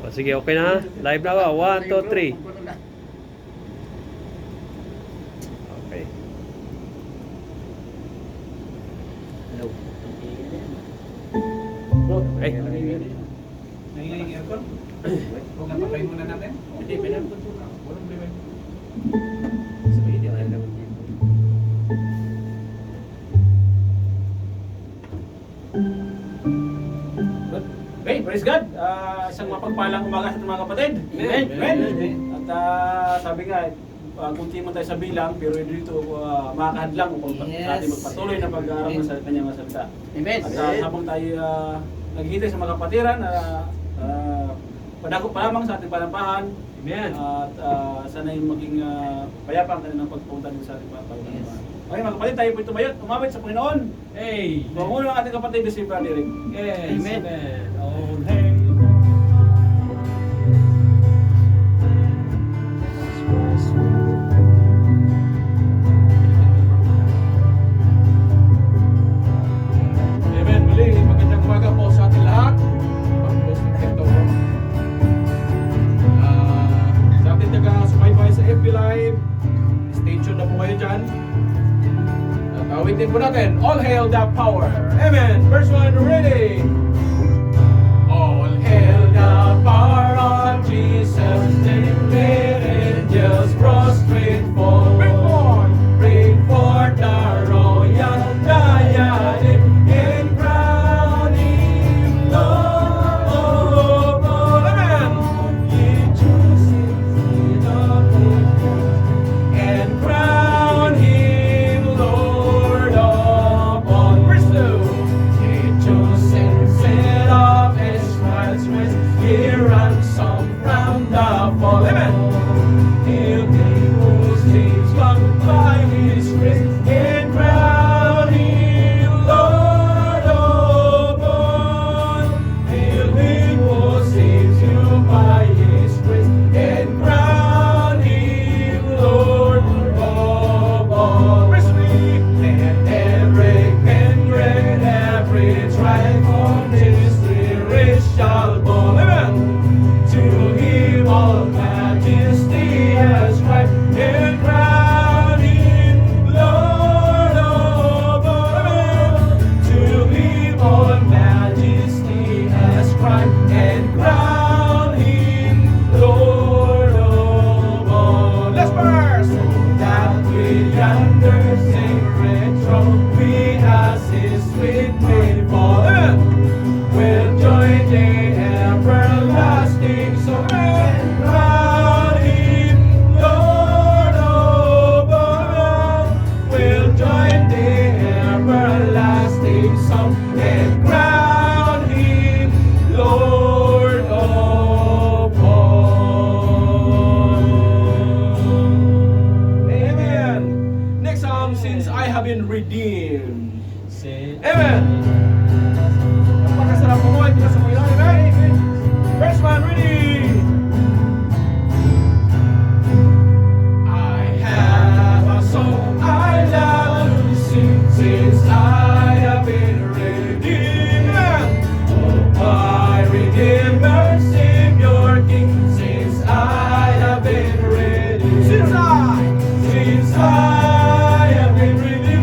O, sige, okay na. Live na ba? 1, 2, 3. Okay. Hello. Okay. Nangyayin yung aircon? Huwag na patayin muna natin. Hindi, pinapot mo na. Walang problema. Sabihin din lang naman dito. Okay, praise God! Isang mapagpalang umaga sa ating mga kapatid. Amen. Amen. At sabi nga, kunti mo tayo sa bilang, pero dito makakahadlang upang Yes. ating magpatuloy na pag-aaral sa kanyang mga salita. Amen. At habang tayo naghihintay sa mga kapatiran, padako pa lamang sa ating panampahan. Amen. At sana yung maging payapa ang kanilang pagpunta din sa ating panampahan. Yes. Okay mga kapatid, tayo po tumayot, umabit sa Panginoon. Hey. Pangulo ang ating kapatid si Brother Eric. Yes. Amen. Oh, hey. Amen. Muli, magandang umaga po sa ating lahat. Pag-post na ito. Sa ating taga-sumaybay sa FB Live, stay tuned na po kayo dyan. At awitin po natin, All Hail the Power. Amen. Verse 1, ready. All hail the power of Jesus' name. Let angels prostrate fall. Bring forth the royal diadem and crown him Lord of all. Amen. Ye chosen seed of David, and crown him Lord of all. Verse 2. Ye chosen seed of Israel's race, ye ransom from the fall. Amen. He'll be whose names come by his grace, and crown him Lord of all. He'll be who saves you by his grace, and crown him Lord of all. Verse 3. And every kindred, every tribe from history shall bow. Amen. To him all majesty ascribe, and crown him Lord of all. To him all majesty ascribe, and crown him Lord of all. Let's verse. So that we yonder sacred throne, we as his sweet name fall. We'll join the everlasting song, and crown him Lord of all. We'll join the everlasting song, and crown him Lord of all. Amen. Next psalm, since I have been redeemed. Amen. Napakasarap po ay kita sa mga ilalim. Amen. Verse 1, ready. I have a song I love to sing, since I have been redeemed. Oh, my Redeemer, Savior, King, since I have been redeemed. Since I have been redeemed.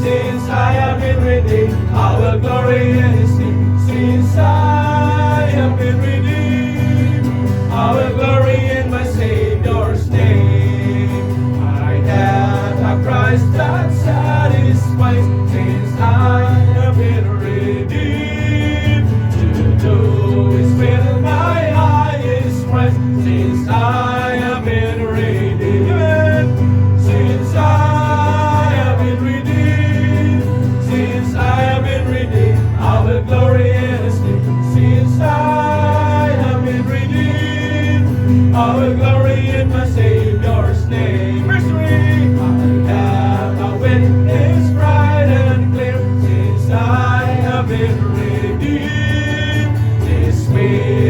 Since I have been redeemed, I will glory in his name. Since I have been redeemed, I will glory in my Savior's name. I have a Christ that satisfies. Since I have been redeemed, to do his will my highest prize. Since I have been redeemed, since I have been redeemed, since I have been redeemed, I will glory in his name. Since I have been redeemed, I will glory in my Savior's name. Verse 3. I have a witness bright and clear, since I have been redeemed. This way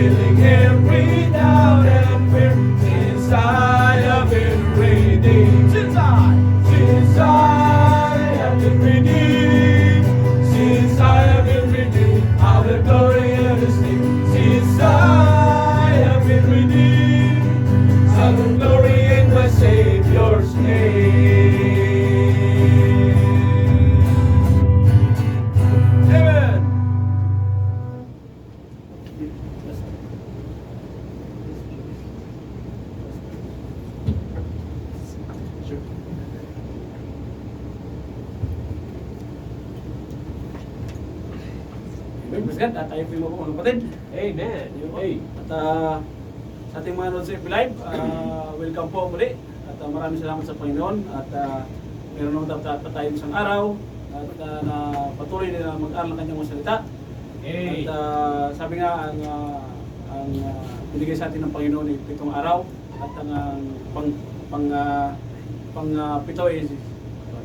Praise God. At tayo po yung mga kapatid. Amen. Hey. At sa ating mga nanonood sa FB Live, welcome po muli. At maraming salamat sa Panginoon. At meron naman dapat tayo isang araw. At na patuloy na mag-aral ng kanyang mga salita. Hey. At sabi nga, ang binigay sa atin ng Panginoon ay 7 araw. At ang pito ay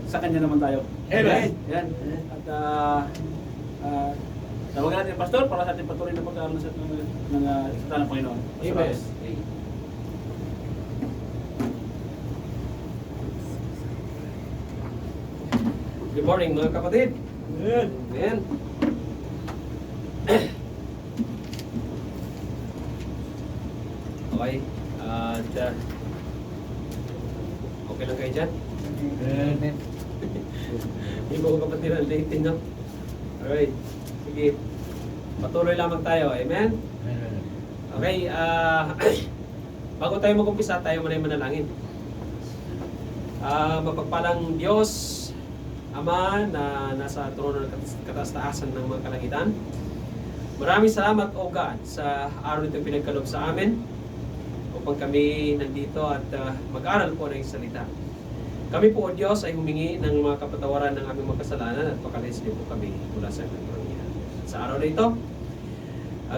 sa kanya naman tayo. Amen. Yan. At tawagan natin ang pastor para sa ating patuloy na pag-aaral ng salita ng Panginoon. Pastor Amen. Alex. Good morning mga kapatid. Amen. Amen. Okay. At okay lang kayo dyan? Amen. Yung mga kapatid ang late no? Alright. Sige. Patuloy lamang tayo. Amen? Okay. Bago tayo mag-umpisa, tayo muna yung manalangin. Mapagpalang Diyos, Ama na nasa trono ng kataas-taasan ng mga kalangitan. Maraming salamat, O God, sa araw nito pinagkaloob sa amin upang kami nandito at mag-aral po ng salita. Kami po, O Diyos, ay humingi ng mga kapatawaran ng aming mga kasalanan at pakalis niyo po kami mula sa aming karangyaan. Sa araw na ito,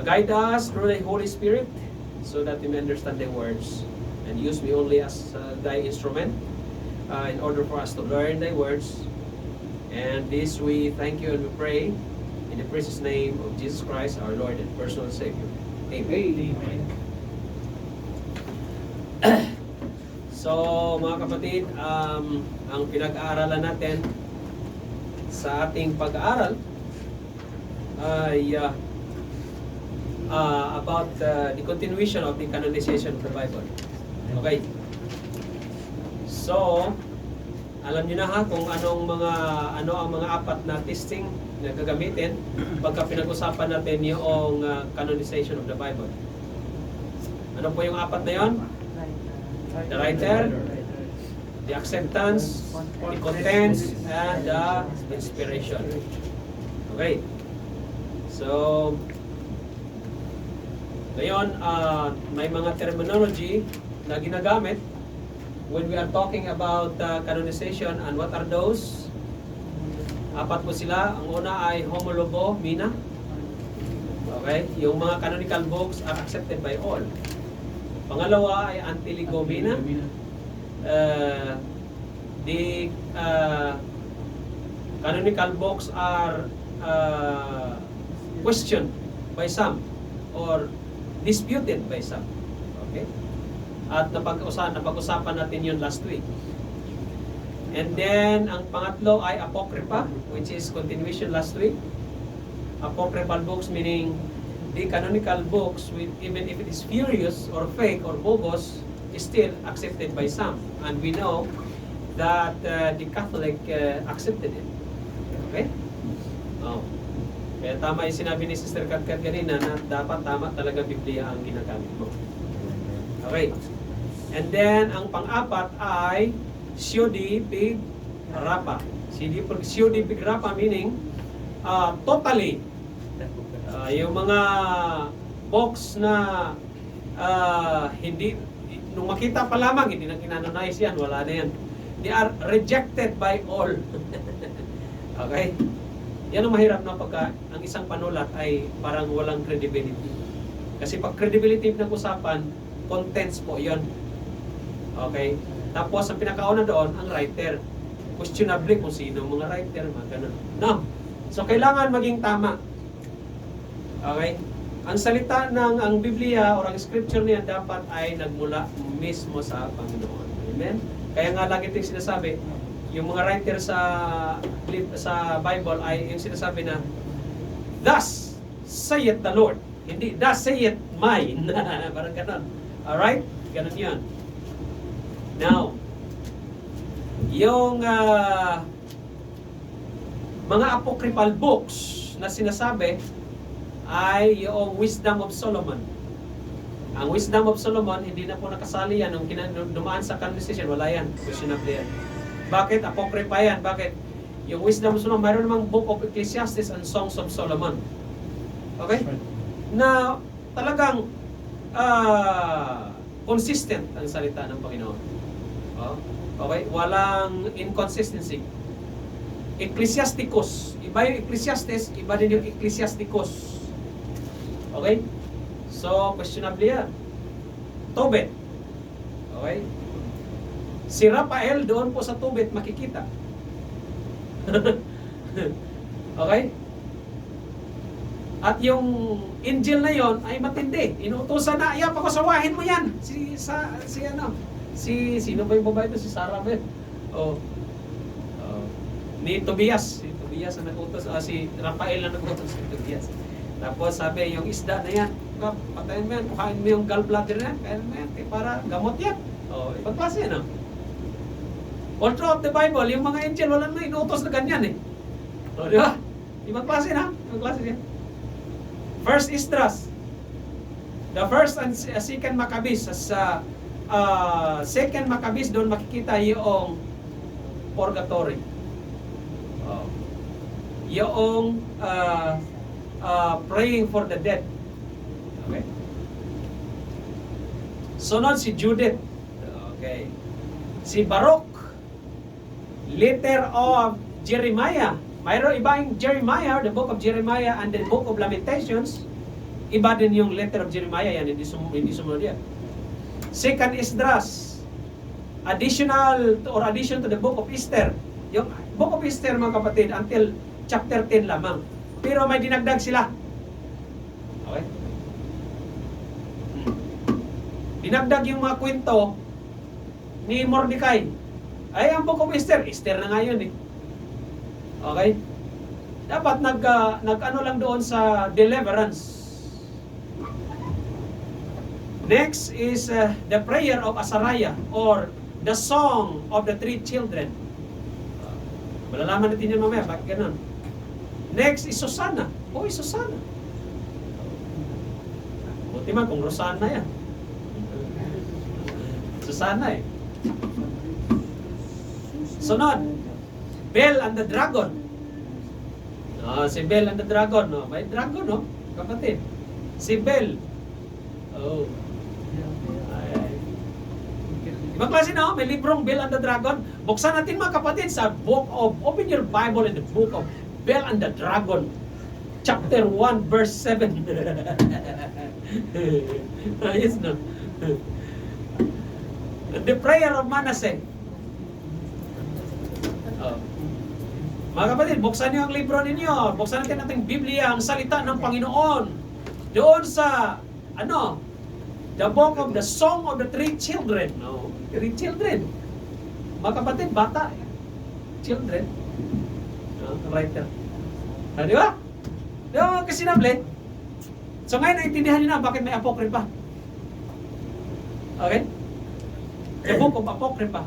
guide us through the Holy Spirit so that we may understand the words and use me only as thy instrument in order for us to learn thy words. And this we thank you and we pray in the precious name of Jesus Christ, our Lord and personal Savior. Amen. Amen. So mga kapatid, ang pinag-aaralan natin sa ating pag-aaral ay about the continuation of the canonization of the Bible. Okay. So, alam niyo na ha kung ano ang mga apat na testing na gagamitin pagka pinag-usapan natin yung canonization of the Bible. Ano po yung apat na yon? The writer, the acceptance, the contents, and the inspiration. Okay. So, ngayon, may mga terminology na ginagamit when we are talking about canonization, and what are those? Apat po sila. Ang una ay homologo mina. Okay? Yung mga canonical books are accepted by all. Pangalawa ay antilegomena. The canonical books are questioned by some or disputed by some. Okay? At napag-usapan natin yun last week. And then, ang pangatlo ay apocrypha, which is continuation last week. Apocryphal books meaning the canonical books, even if it is spurious or fake or bogus, is still accepted by some. And we know that the Catholic accepted it. Okay? Oh. Kaya tama yung sinabi ni Sister Katkat kanina na dapat tama talaga Biblia ang ginagamit mo. Okay. And then, ang pang-apat ay Siodi Big Rapa. Siodi Big Rapa meaning totally yung mga box na hindi, nung makita pa lamang, hindi na kinanonize yan, wala na yan. They are rejected by all. Okay? Yan ang mahirap na pagka ang isang panulat ay parang walang credibility. Kasi pag credibility pinag-usapan, contents po yon. Okay? Tapos ang pinakauna doon, ang writer. Questionable kung sino ang mga writer, mga ganun. No? So kailangan maging tama. Okay? Ang salita ng ang Biblia o ang scripture niya dapat ay nagmula mismo sa Panginoon. Amen? Kaya nga lagi ito yung sinasabi, yung mga writer sa Bible ay yung sinasabi na, thus saith the Lord. Hindi, thus saith mine. Parang ganun. Alright? Ganun yan. Now, yung mga apocryphal books na sinasabi ay yung Wisdom of Solomon. Ang Wisdom of Solomon, hindi na po nakasali yan. Nung dumaan sa canonization, wala yan. Questionable yan. Bakit? Apocrypha yan. Bakit? Yung Wisdom of Solomon, mayroon namang Book of Ecclesiastes and Songs of Solomon. Okay? Na talagang consistent ang salita ng Panginoon. Oh, okay? Walang inconsistency. Ecclesiasticus. Iba yung Ecclesiastes, iba din yung Ecclesiasticus. Okay? So, questionable yan. Tobit. Okay? Si Rafael doon po sa Tobit makikita. Okay? At yung angel na yon ay matindi. Inuutosan na, iya, pakasawahin mo yan. Sino ba yung babae ito? Si Sarah ba yun? Oh. Ni Tobias. Si Tobias ang nag-utos. Si Rafael ang nag-utos si Tobias. Tapos sabi, yung isda na yan, patayin mo yan, kuhain mo yung gallbladder na yan, kain mo yan, para gamot yan. Oh, ibang klase yan, no? All throughout the Bible, yung mga angel, wala na inuutos na ganyan, eh. O, di ba? Ibang klase na, ibang klase yan. First Esdras, the first and second Maccabees, sa second Maccabees, doon makikita yung purgatory. Yung praying for the dead. Okay. Sunod si Judith. Okay. Si Baruch. Letter of Jeremiah. Mayroon iba yung Jeremiah, the book of Jeremiah and the book of Lamentations. Iba din yung letter of Jeremiah, yan, hindi sumunod yan. Second Esdras. Addition to the book of Esther. Yung book of Esther, mga kapatid, until chapter 10 lamang. Pero may dinagdag sila. Okay? Dinagdag yung mga kwento ni Mordecai. Ay, ang book of Esther. Esther na nga yun, eh. Okay? Dapat nag-ano lang doon sa deliverance. Next is the prayer of Azariah or the song of the three children. Malalaman natin yan mamaya, bakit ganun? Next is Susana. Hoy, Susana. Buti man kung Rosana yan. Susana eh. Sunod, Bell and the Dragon. Si Bell and the Dragon. No? May dragon, no? Kapatid. Si Bell. Oh. Ay. Ibang klase na, may librong Bell and the Dragon. Buksan natin mga kapatid sa open your Bible in the book of Bell and the Dragon. Chapter 1, verse 7. Ayos na. The prayer of Manasseh. Mga kapatid, buksan niyo ang libro ninyo. Buksan natin ating Biblia, ang salita ng Panginoon. Doon sa, the book of the song of the three children. No, three children. Mga kapatid, bata. Children. Writer. Di ba? Di ba kasinable? So ngayon, naintindihan niyo na bakit may apokrypha. Okay? The book of Apocrypha.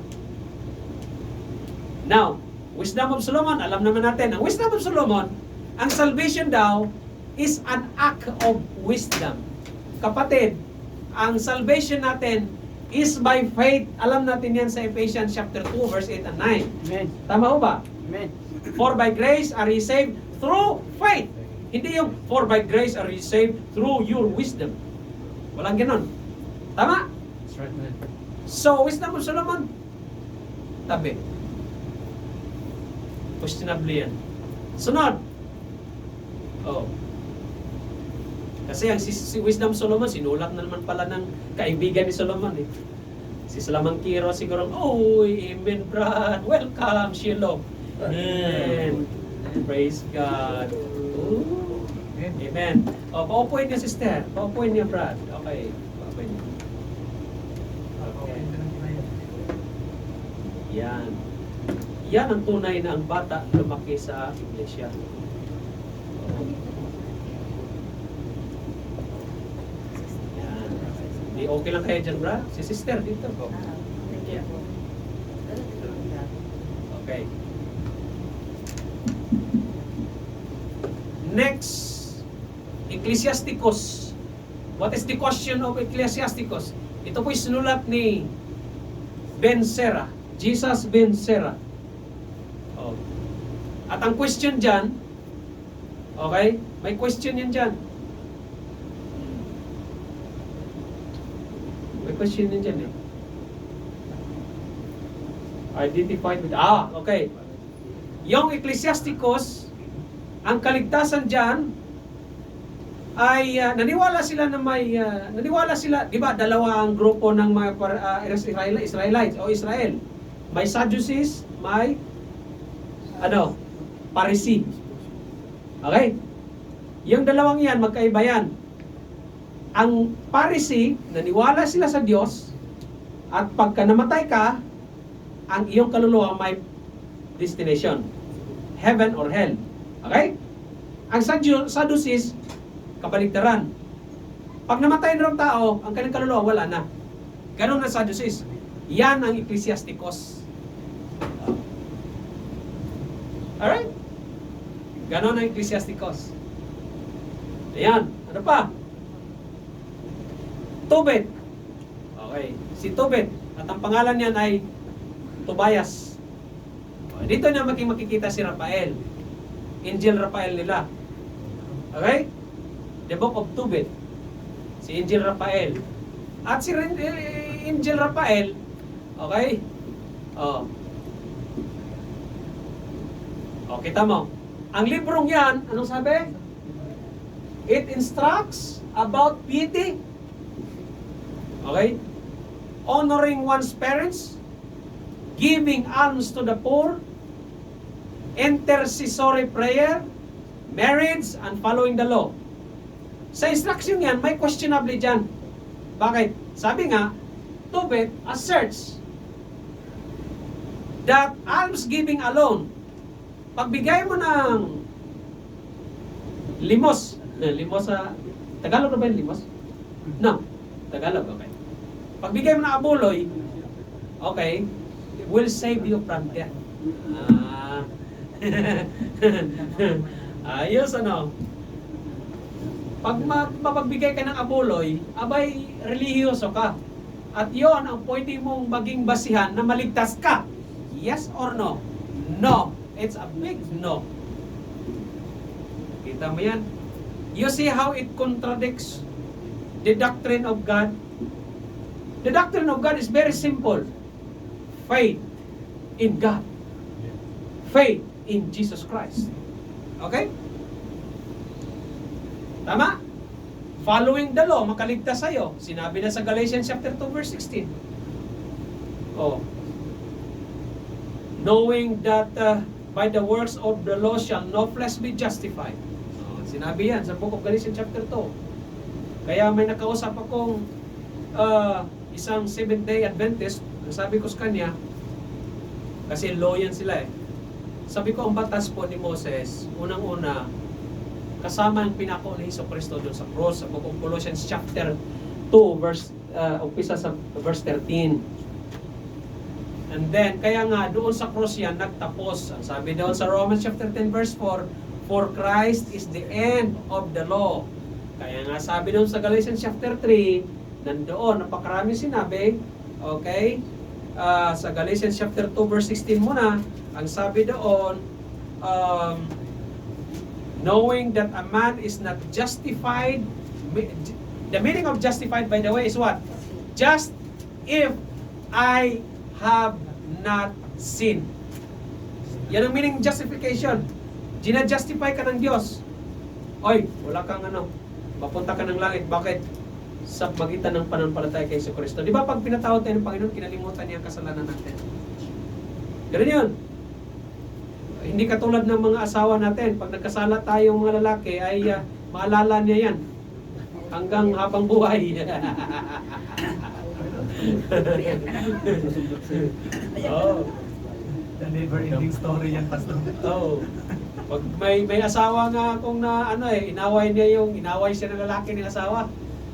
Now, Wisdom of Solomon, alam naman natin, ang Wisdom of Solomon, ang salvation daw is an act of wisdom. Kapatid, ang salvation natin is by faith. Alam natin yan sa Ephesians chapter 2, verse 8 and 9. Amen. Tama ho ba? Amen. For by grace are ye saved through faith. Hindi yung, for by grace are ye saved through your wisdom. Walang ganon. Tama? That's right, man. So, Wisdom of Solomon, tabi. Questionable yan. Sunod. Kasi ang si Wisdom Solomon, sinulat na naman pala ng kaibigan ni Solomon eh. Si Salamangkiro siguro, amen Brad, welcome Shiloh. Amen. Praise God. Ooh. Amen. Paupuin niya sister, paupuin niya Brad. Okay, paupuin niya. Okay. Yan. Yan ang tunay na ang bata lumaki sa iglesia. Yan. Di okay lang kayo dyan, bra? Si sister dito. Yeah. Okay. Next, Ecclesiasticus. What is the question of Ecclesiasticus? Ito po'y sinulat ni Ben Sira. Jesus Ben Sira. At ang question dyan, okay, may question yan dyan. question din dyan eh. Identified with, okay. Yung Ecclesiasticus, ang kaligtasan dyan, ay naniwala sila, di ba, dalawa ang grupo ng mga Israelites o Israel. May Sadducees, may Pharisee. Okay? Yung dalawang yan, magkaiba yan. Ang Pharisee, naniwala sila sa Diyos, at pagka namatay ka, ang iyong kaluluwa may destination. Heaven or hell. Okay? Ang Sadducees, kabaligtaran. Pag namatay na ng tao, ang kanyang kaluluwa wala na. Ganon ang Sadducees. Yan ang Ecclesiasticus. Alright? Ganon ang Ecclesiasticus. Ayan. Ano pa? Tobit. Okay. Si Tobit. At ang pangalan niyan ay Tobias. Dito na makikita si Rafael. Angel Rafael nila. Okay? The Book of Tobit. Si Angel Rafael. At si Angel Rafael, okay? Kita mo. Ang librong yan, anong sabi? It instructs about piety. Okay? Honoring one's parents, giving alms to the poor, intercessory prayer, marriage, and following the law. Sa instruction yan, may questionable dyan. Bakit? Sabi nga, Tobit asserts that almsgiving alone, pagbigay mo ng limos sa Tagalog na ba yung limos? No, Tagalog, okay. Pagbigay mo ng abuloy, okay, will save you from death. Ayos, Pag mapagbigay ka ng abuloy, abay, relihiyoso ka. At yon ang pwede mong maging basihan na maligtas ka. Yes or no? No. It's a big no. Kita mo yan? You see how it contradicts the doctrine of God? The doctrine of God is very simple. Faith in God. Faith in Jesus Christ. Okay? Tama? Following the law, makaligtas sa'yo. Sinabi na sa Galatians chapter 2 verse 16. Knowing that by the works of the law shall no flesh be justified. Sinabi yan sa Book of Galatians chapter 2. Kaya may nakausap akong isang Seventh-day Adventist. Sabi ko sa kanya, kasi law yan sila eh. Sabi ko, ang batas po ni Moses, unang-una, kasama ang pinako ni Jesucristo doon sa cross, sa Book of Colossians chapter 2, umpisa sa verse 13. And then, kaya nga, doon sa cross yan, nagtapos. Ang sabi doon sa Romans chapter 10, verse 4, for Christ is the end of the law. Kaya nga, sabi doon sa Galatians chapter 3, nandoon, napakarami sinabi, okay? Sa Galatians chapter 2, verse 16 muna, ang sabi doon, knowing that a man is not justified, the meaning of justified, by the way, is what? Just if I have not sinned. Yan ang meaning justification. Gina-justify ka ng Diyos. Oy, wala kang mapunta ka ng langit. Bakit? Sa magitan ng pananampalataya kay Jesucristo. Di ba pag pinatawad tayo ng Panginoon, kinalimutan niya ang kasalanan natin. Ganun yun. Hindi katulad ng mga asawa natin. Pag nagkasala tayong mga lalaki, ay maalala niya yan. Hanggang habang buhay. Oh. The never-ending story yan, Pastor. Oh. Pag may asawa nga akong inaway siya ng lalaki ng asawa.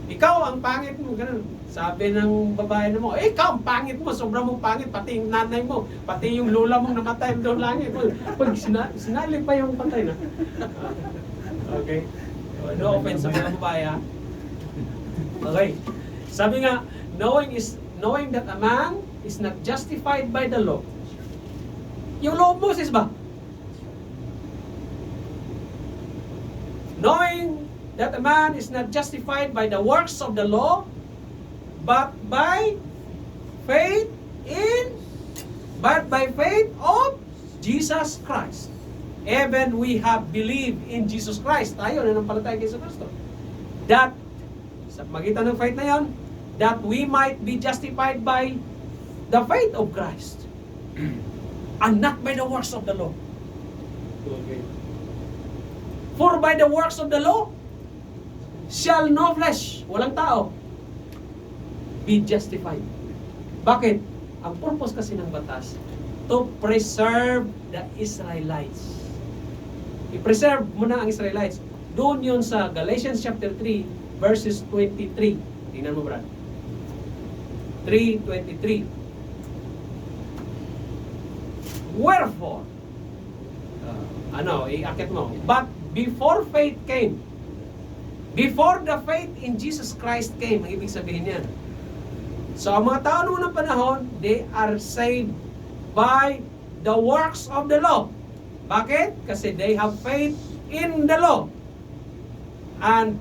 Ikaw ang pangit mo, ganun. Sabi ng babae mo, ikaw ang pangit mo, sobrang mong pangit, pati yung nanay mo, pati yung lula mong namatay doon langit. Pag sinali pa yung patay na. Okay? No offense sa mga babae, ha? Okay. Sabi nga, knowing that a man is not justified by the law. Yung law of Moses ba? Knowing that a man is not justified by the works of the law, but by faith of Jesus Christ. Even we have believed in Jesus Christ. Tayo na nampalataya kay Jesus Kristo. That, sa magitan ng faith na yon, that we might be justified by the faith of Christ. And not by the works of the law. Okay. For by the works of the law, shall no flesh, walang tao, be justified. Bakit? Ang purpose kasi ng batas, to preserve the Israelites. I-preserve mo na ang Israelites. Doon yun sa Galatians chapter 3, verses 23. Tingnan mo, Brad. 3:23. Wherefore, iakit mo. But before faith came, before the faith in Jesus Christ came, ang ibig sabihin yan. So, ang mga tao noong panahon, they are saved by the works of the law. Bakit? Kasi they have faith in the law. And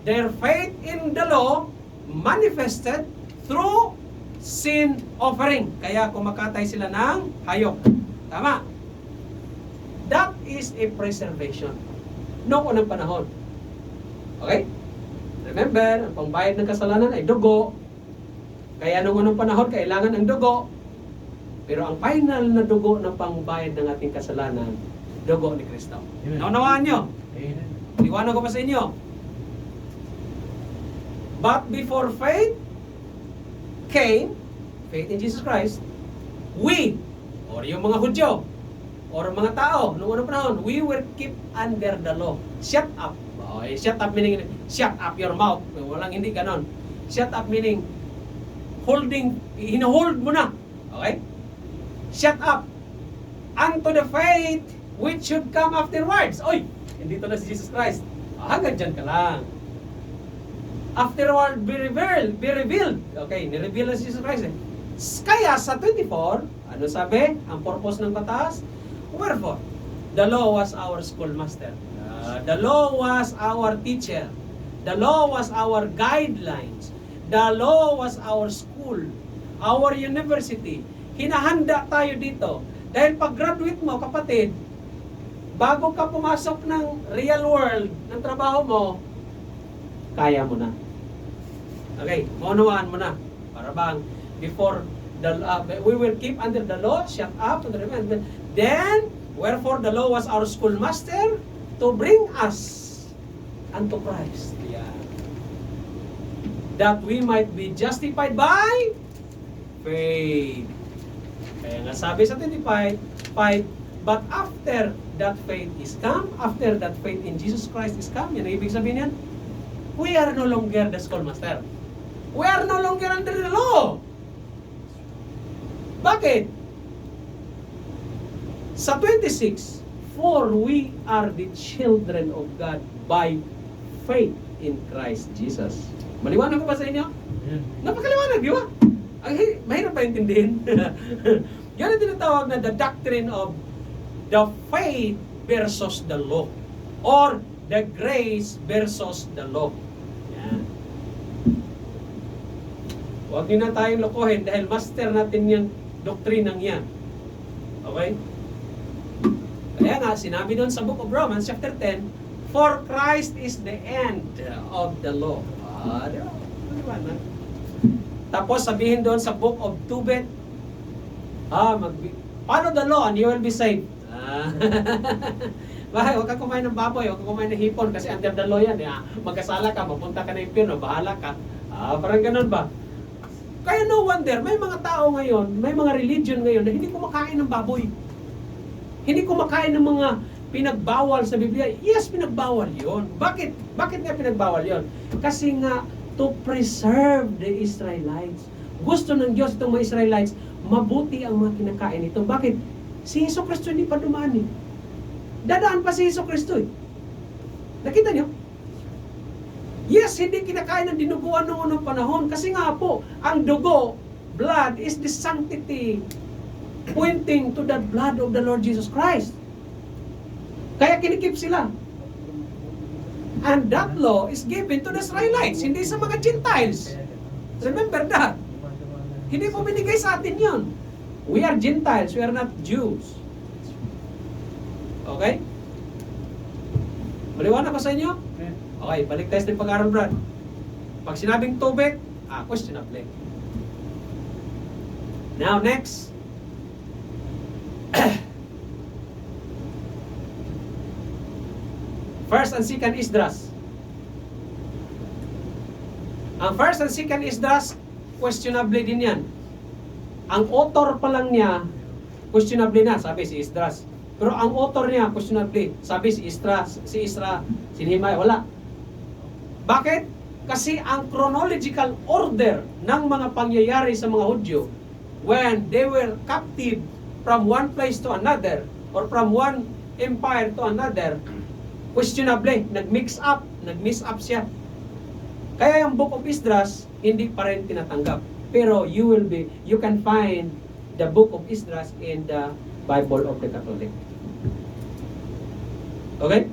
their faith in the law manifested through sin offering. Kaya kumakatay sila ng hayop. Tama? That is a preservation noong unang panahon. Okay? Remember, ang pangbayad ng kasalanan ay dugo. Kaya noong unang panahon, kailangan ng dugo. Pero ang final na dugo ng pangbayad ng ating kasalanan, dugo ni Kristo. Naunawaan nyo? Amen. Liwanag ko pa sa inyo. But before faith came, faith in Jesus Christ, we, or yung mga Hudyo, or mga tao, noong unang panahon, we were kept under the law. Shut up. Okay, shut up meaning, shut up your mouth. Walang hindi ganon. Shut up meaning, holding, hinahold mo na. Okay? Shut up. Unto the faith which should come afterwards. Oy, hindi to na si Jesus Christ. Hanggang dyan ka lang. Afterward, be revealed. Okay, nireveal na si Jesus Christ eh. Kaya sa 24, ano sabi? Ang purpose ng batas? Wherefore, the law was our schoolmaster. The law was our teacher. The law was our guidelines. The law was our school. Our university. Hinahanda tayo dito. Dahil pag graduate mo, kapatid, bago ka pumasok ng real world, ng trabaho mo, kaya mo na. Okay, maunawaan mo na. Para bang, before we will keep under the law, shut up, then, wherefore the law was our schoolmaster to bring us unto Christ. Yeah. That we might be justified by faith. Kaya nga sabi sa 25, but after that faith is come, after that faith in Jesus Christ is come, yan ang ibig sabihin yan, we are no longer the schoolmaster. We are no longer under the law. Bakit? Sa 26, for we are the children of God by faith in Christ Jesus. Maliwanag ko ba sa inyo? Napakaliwanag, di ba? Mahirap ba intindihin? Yan ang tinatawag na the doctrine of the faith versus the law. Or the grace versus the law. Yan. Huwag nyo na tayong lokohin dahil master natin yung doktrinang yan. Okay? Kaya nga, sinabi doon sa book of Romans, chapter 10, for Christ is the end of the law. Di ba? Tapos sabihin doon sa book of Tobit, follow the law and you will be saved. Bakit? Huwag ka kumain ng baboy, huwag ka kumain ng hipon kasi under the law yan. Magkasala ka, mapunta ka na impyerno, bahala ka. Parang ganun ba? Kaya no wonder, may mga tao ngayon, may mga religion ngayon na hindi kumakain ng baboy. Hindi kumakain ng mga pinagbawal sa Biblia. Yes, pinagbawal yon. Bakit? Bakit nga pinagbawal yon? Kasi nga, to preserve the Israelites. Gusto ng Diyos itong mga Israelites, mabuti ang mga kinakain ito. Bakit? Si Hesus Kristo hindi pa dumaan eh. Dadaan pa si Hesus Kristo eh. Nakita niyo? Yes, hindi kinakain ng dinuguan noong unang panahon. Kasi nga po, ang dugo, blood, is the sanctity pointing to the blood of the Lord Jesus Christ. Kaya kinikip sila. And that law is given to the Israelites, hindi sa mga Gentiles. Remember that. Hindi po binigay sa atin yun. We are Gentiles, we are not Jews. Okay? Maliwanag ba sa inyo? Okay, balik tayo sa pag-aaral, Brad. Pag sinabing tubig, questionable. Now, next. First and second Esdras. Ang first and second Esdras, questionable din yan. Ang author pa lang niya, questionable na, sabi si Esdras. Pero ang author niya, questionable, sabi si Isra, si Nehemiah, wala. Bakit? Kasi ang chronological order ng mga pangyayari sa mga Hudyo, when they were captive from one place to another, or from one empire to another, questionable, nag-mix up siya. Kaya yung Book of Esdras, hindi pa rin tinatanggap. Pero you can find the Book of Esdras in the Bible of the Catholic. Okay?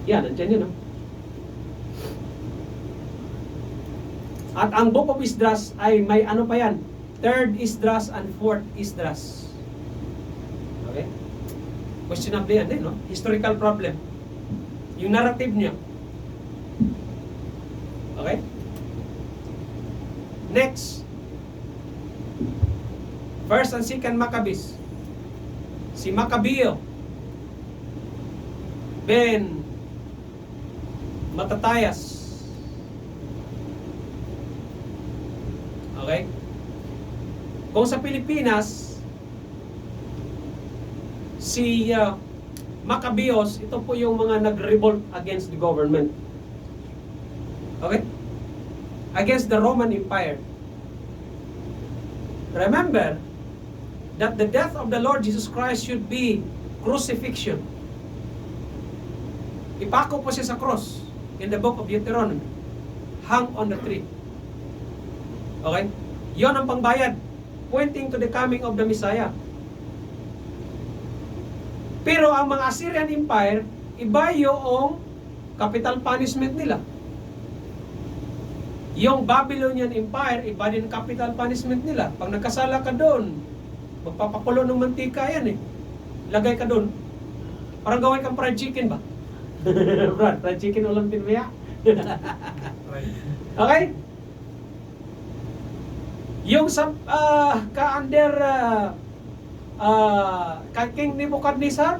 Yan, nandiyan yun, no? At ang Book of Esdras ay may ano pa yan? Third Esdras and fourth Esdras. Okay? Questionable yan, no? Historical problem. Yung narrative niya. Okay? Next. First and second Maccabees. Si Maccabeo Ben Matatayas. Okay? Kung sa Pilipinas, si Maccabeos, ito po yung mga nag-revolt against the government. Okay? Against the Roman Empire. Remember that the death of the Lord Jesus Christ should be crucifixion. Ipako po siya sa cross in the book of Deuteronomy. Hung on the tree. Okay? Yon ang pangbayad. Pointing to the coming of the Messiah. Pero ang mga Assyrian Empire, iba yung capital punishment nila. Yung Babylonian Empire, iba din capital punishment nila. Pag nagkasala ka doon, magpapakulo ng mantika yan eh. Lagay ka doon. Parang gawin kang fried chicken ba? Brad, fried chicken ulam pinmaya? Okay? Yung sa ka-under King Nebuchadnezzar,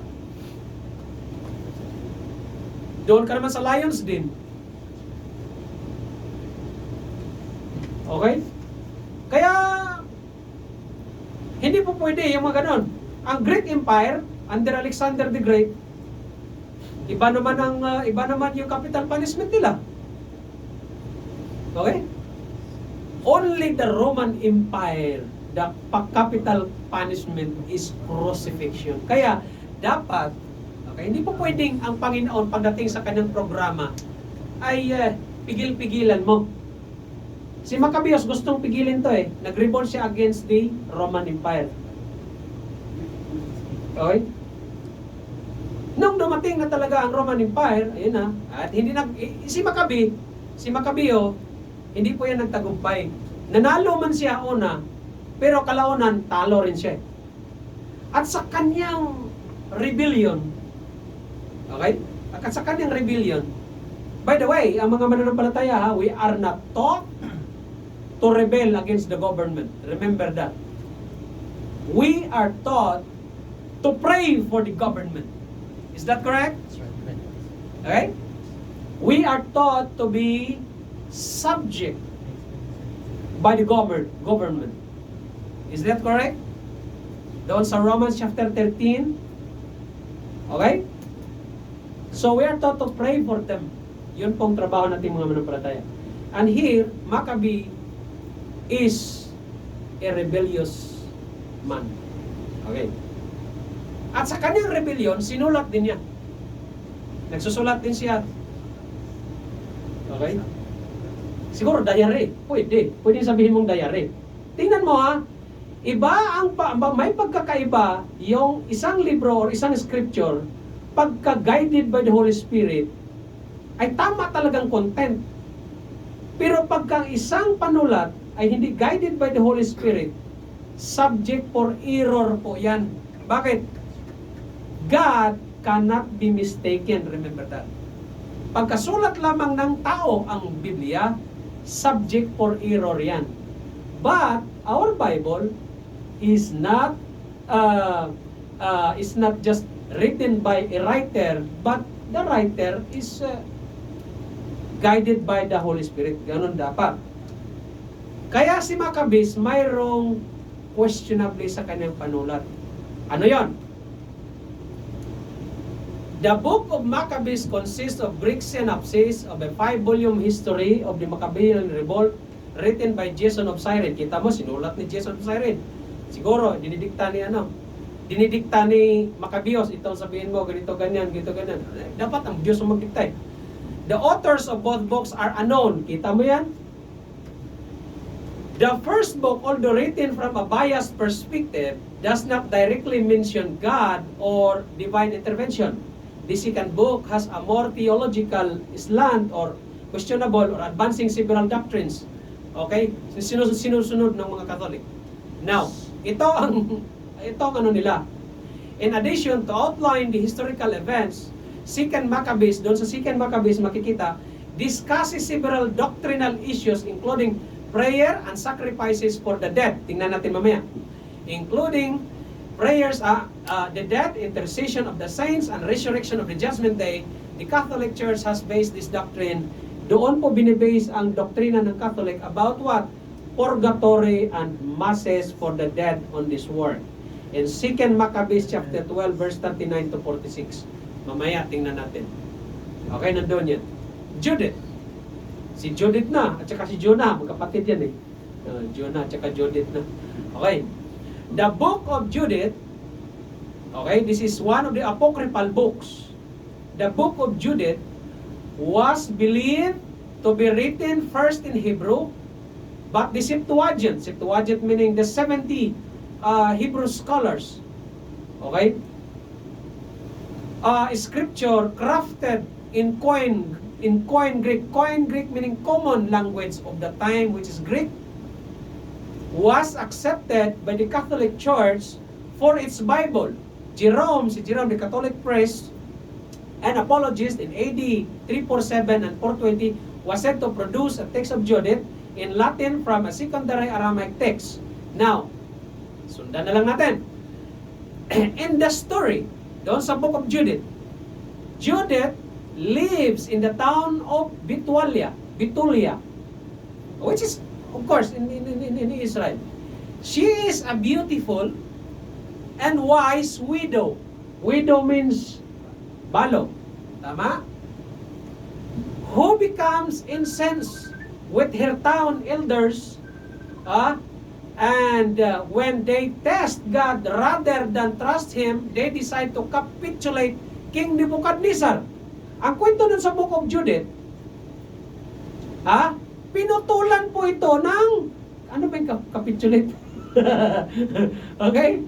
doon ka naman sa lions din. Okay? Kaya hindi po pwede yung mga ganon. Ang Greek Empire under Alexander the Great, iba naman yung capital punishment nila. Okay? Only the Roman Empire, the capital punishment is crucifixion. Kaya dapat, okay, hindi po pwedeng ang Panginoon pagdating sa kanyang programa ay pigil-pigilan mo. Si Maccabeus gustong pigilin to eh. Nag-revolt siya against the Roman Empire. Okay? Nung dumating na talaga ang Roman Empire, ayun na, at hindi si Maccabeo, hindi po yan nagtagumpay. Nanalo man siya una, pero kalaunan, talo rin siya. At sa kanyang rebellion, okay? At sa kanyang rebellion, by the way, ang mga mananampalataya, we are not taught to rebel against the government. Remember that. We are taught to pray for the government. Is that correct? Okay? We are taught to be subject by the government. Is that correct? Doon sa Romans chapter 13. Okay? So we are taught to pray for them. Yun pong trabaho natin mga mananampalataya. And here, Maccabee is a rebellious man. Okay. At sa kanyang rebellion, sinulat din niya. Nagsusulat din siya. Okay? Siguro diary. Pwede sabihin mong diary. Tingnan mo ha, may pagkakaiba yung isang libro or isang scripture pagka guided by the Holy Spirit ay tama talagang content. Pero pagka isang panulat ay hindi guided by the Holy Spirit, subject for error po yan. Bakit? God cannot be mistaken, remember that. Pagkasulat lamang ng tao ang Biblia, subject for error yan. But our Bible is not just written by a writer, but the writer is guided by the Holy Spirit. Ganon dapat. Kaya si Maccabees mayroong questionably sa kanyang panulat. Ano yon? The book of Maccabees consists of Greek synopsis of a 5-volume history of the Maccabean revolt written by Jason of Cyrene. Kita mo, sinulat ni Jason of Cyrene. Siguro, dinidikta ni Maccabeos, itong sabihin mo, ganito, ganyan, ganito, ganyan. Dapat ang Diyos ang magdikta. The authors of both books are unknown. Kita mo yan? The first book, although written from a biased perspective, does not directly mention God or divine intervention. The second book has a more theological slant or questionable or advancing several doctrines. Okay? Sinusunod ng mga Catholic. Now, ito ang ano nila. In addition to outline the historical events, Second Maccabees, doon sa Second Maccabees makikita, discusses several doctrinal issues including prayer and sacrifices for the dead. Tingnan natin mamaya. Including prayers, the death, intercession of the saints, and resurrection of the judgment day. The Catholic Church has based this doctrine. Doon po binibase ang doktrina ng Catholic about what? Purgatory and masses for the dead on this world. In 2 Maccabees chapter 12 verse 39 to 46. Mamaya tingnan natin. Okay, nandoon yan. Judith. Si Judith na, at saka si Jonah, magkapatid yan eh. Jonah at saka Judith na. Okay. The book of Judith, okay, this is one of the apocryphal books. The book of Judith was believed to be written first in Hebrew, but the Septuagint meaning the 70 Hebrew scholars, okay, scripture crafted in Koine Greek. Koine Greek meaning common language of the time, which is Greek, was accepted by the Catholic Church for its Bible. Jerome, the Catholic priest and apologist in AD 347 and 420, was said to produce a text of Judith in Latin from a secondary Aramaic text. Now, sundan na lang natin. In the story, doon sa book of Judith, Judith lives in the town of Bitulia, which is, of course, in Israel. She is a beautiful and wise widow. Widow means balo. Tama? Who becomes incensed with her town elders, and when they test God rather than trust Him, they decide to capitulate King Nebuchadnezzar. Ang kwento dun sa book of Judith, pinutulan po ito ng, ano ba yung capitulate? Okay?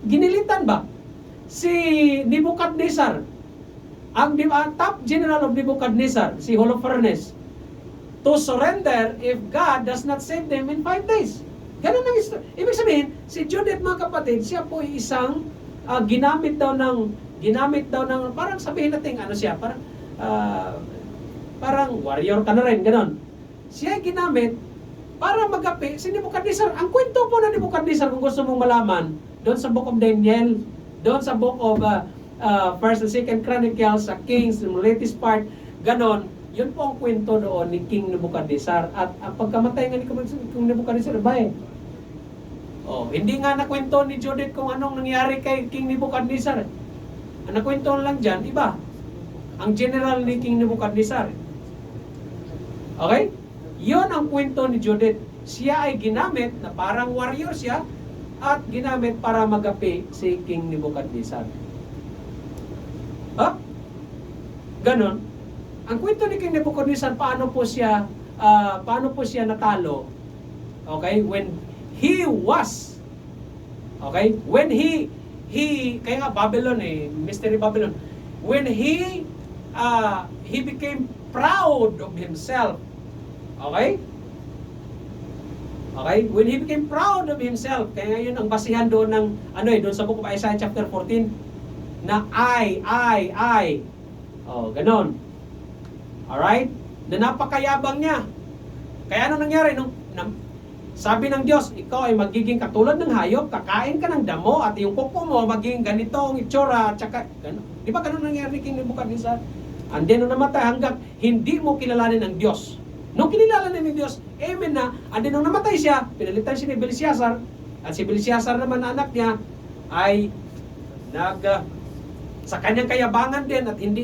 Ginilitan ba? Si Nebuchadnezzar, ang top general of Nebuchadnezzar, si Holofernes, to surrender if God does not save them in 5 days. Ganun ang history. Ibig sabihin, si Judith, mga kapatid, siya po isang ginamit daw ng, parang sabihin natin, ano siya, parang warrior ka na rin, ganun. Siya ginamit para magapi si Nebuchadnezzar. Ang kwento po ng Nebuchadnezzar, kung gusto mong malaman, doon sa book of Daniel, doon sa book of First and Second Chronicles, sa Kings, yung latest part, ganon, yun po ang kwento doon ni King Nebuchadnezzar. At ang pagkamatay nga ni King Nebuchadnezzar, hindi nga nakwento ni Judith kung anong nangyari kay King Nebuchadnezzar. Ang nakwento lang dyan, iba. Ang general ni King Nebuchadnezzar. Okay? Yun ang kwento ni Judith. Siya ay ginamit na parang warrior siya at ginamit para magapi si King Nebuchadnezzar. Ganon. Ang kwento ni King Nebuchadnezzar, paano po siya natalo? Okay? When he was, okay? When he kaya nga Babylon Mystery Babylon. When he became proud of himself Okay? Okay? When he became proud of himself, kaya ngayon ang basihan doon ng, doon sa book of Isaiah chapter 14, na I. Oh, ganon. Alright? Na napakayabang niya. Kaya ano nangyari? Sabi ng Diyos, ikaw ay magiging katulad ng hayop, kakain ka ng damo, at yung kuko mo magiging ganito ang itsura, at saka, ganon. Di ba ganon nangyari King Nebuchadnezzar? And then, nung namatay, hanggang hindi mo kilalanin ng Diyos. Nung kinilala na ng Diyos, amen na. And then nung namatay siya, pinalitan siya ni Belshazzar. At si Belshazzar naman na anak niya ay sa kanyang kayabangan din at hindi